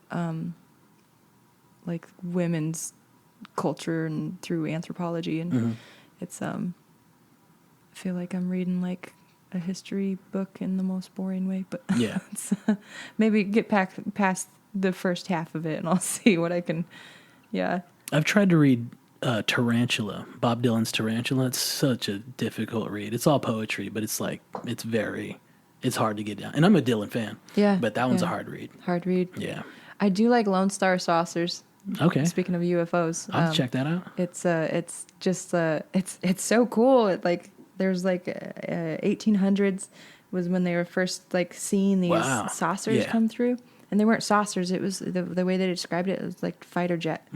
like women's culture and through anthropology, and it's I feel like I'm reading like a history book in the most boring way, but Yeah. it's, maybe get past the first half of it, and I'll see what I can. Yeah. I've tried to read Tarantula, Bob Dylan's Tarantula. It's such a difficult read. It's all poetry, but it's hard to get down. And I'm a Dylan fan. Yeah. But that one's a yeah. hard read. Hard read. Yeah. I do like Lone Star Saucers. Okay. Speaking of UFOs, I'll have to check that out. it's just it's so cool. Like there's like 1800s was when they were first like seeing these Wow. saucers Yeah. come through, and they weren't saucers. It was the way they described it. It was like fighter jet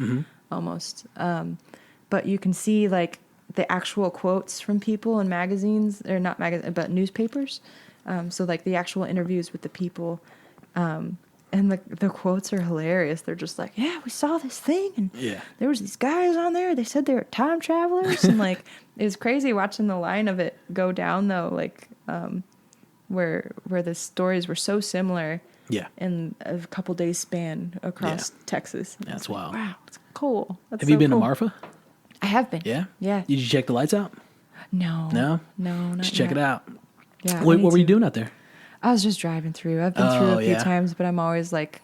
almost. But you can see like the actual quotes from people in magazines, or not magazines, but newspapers. So like the actual interviews with the people. And the quotes are hilarious. They're just like, yeah, we saw this thing, and there was these guys on there. They said they were time travelers, and like it was crazy watching the line of it go down though. Like where the stories were so similar, in a couple days span across Texas. And That's it's like, wild. wow, it's cool. That's Have you so been cool. to Marfa? I have been. Yeah. Yeah. Did you check the lights out? No. No? Not Just check yet. it out. Yeah. What I need were you to. doing out there? I was just driving through. I've been through a few yeah. times, but I'm always like,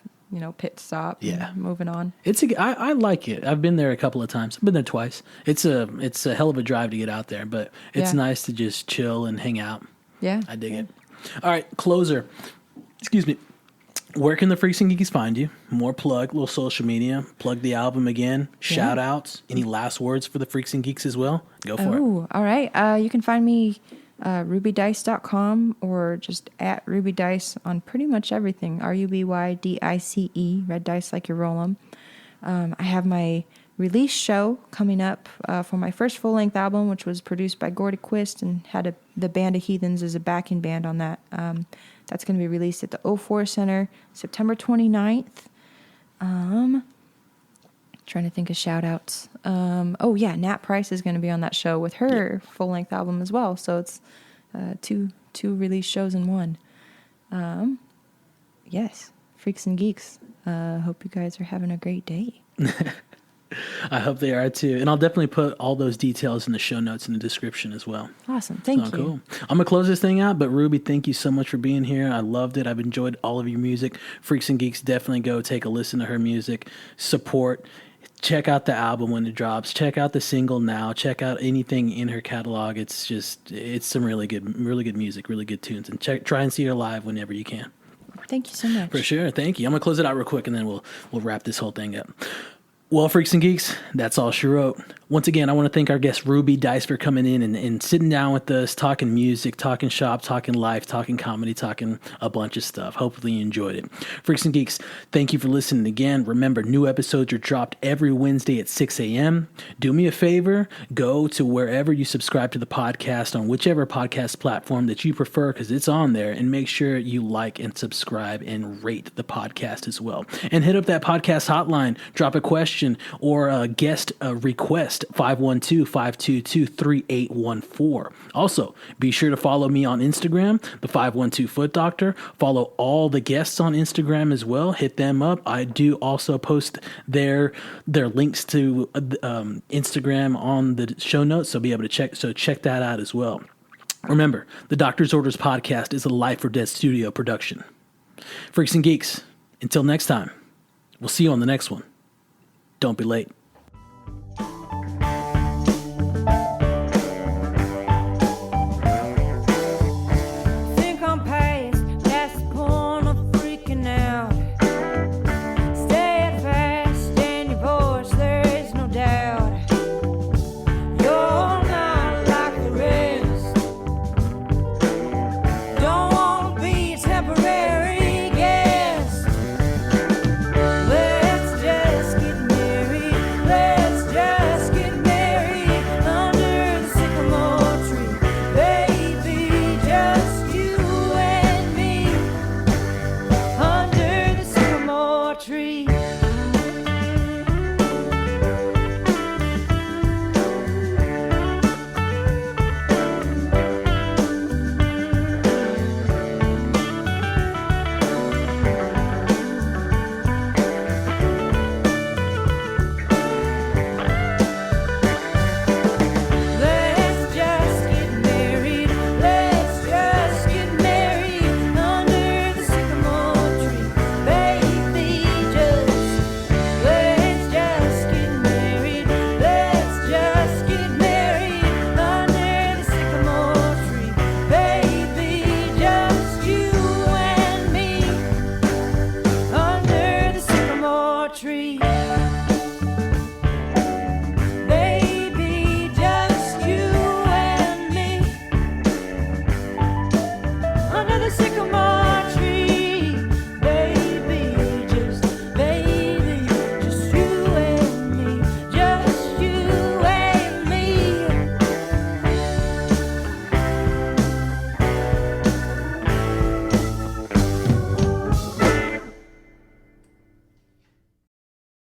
pit stop. Yeah. And moving on. I like it. I've been there a couple of times. I've been there twice. It's a hell of a drive to get out there, but it's nice to just chill and hang out. Yeah. I dig it. All right, closer. Excuse me. Where can the Freaks and Geeks find you? More plug, little social media. Plug the album again. Shout outs. Any last words for the Freaks and Geeks as well? Go for it. Oh, all right. You can find me rubydice.com or just at rubydice on pretty much everything. RUBYDICE, red dice like you roll them. I have my release show coming up for my first full-length album, which was produced by Gordy Quist and had the Band of Heathens as a backing band on that. That's going to be released at the 04 Center September 29th. Trying to think of shout outs. Oh yeah, Nat Price is going to be on that show with her full length album as well. So it's two release shows in one. Yes, Freaks and Geeks. Hope you guys are having a great day. I hope they are too. And I'll definitely put all those details in the show notes in the description as well. Awesome. Thank you. Cool. I'm going to close this thing out, but Ruby, thank you so much for being here. I loved it. I've enjoyed all of your music. Freaks and Geeks, definitely go take a listen to her music. Support. Check out the album when it drops. Check out the single now. Check out anything in her catalog. It's some really good music, really good tunes. And try and see her live whenever you can. Thank you so much. For sure. Thank you. I'm going to close it out real quick, and then we'll wrap this whole thing up. Well, Freaks and Geeks, that's all she wrote. Once again, I want to thank our guest Ruby Dice for coming in and sitting down with us, talking music, talking shop, talking life, talking comedy, talking a bunch of stuff. Hopefully you enjoyed it. Freaks and Geeks, thank you for listening again. Remember, new episodes are dropped every Wednesday at 6 a.m. Do me a favor, go to wherever you subscribe to the podcast on whichever podcast platform that you prefer, because it's on there, and make sure you like and subscribe and rate the podcast as well. And hit up that podcast hotline, drop a question or a guest request, 512-522-3814. Also, be sure to follow me on Instagram, the 512 Foot Doctor. Follow all the guests on Instagram as well. Hit them up. I do also post their links to Instagram on the show notes, so be able to check that out as well. Remember, the Doctor's Orders podcast is a Life or Death studio production. Freaks and Geeks, until next time, we'll see you on the next one. Don't be late.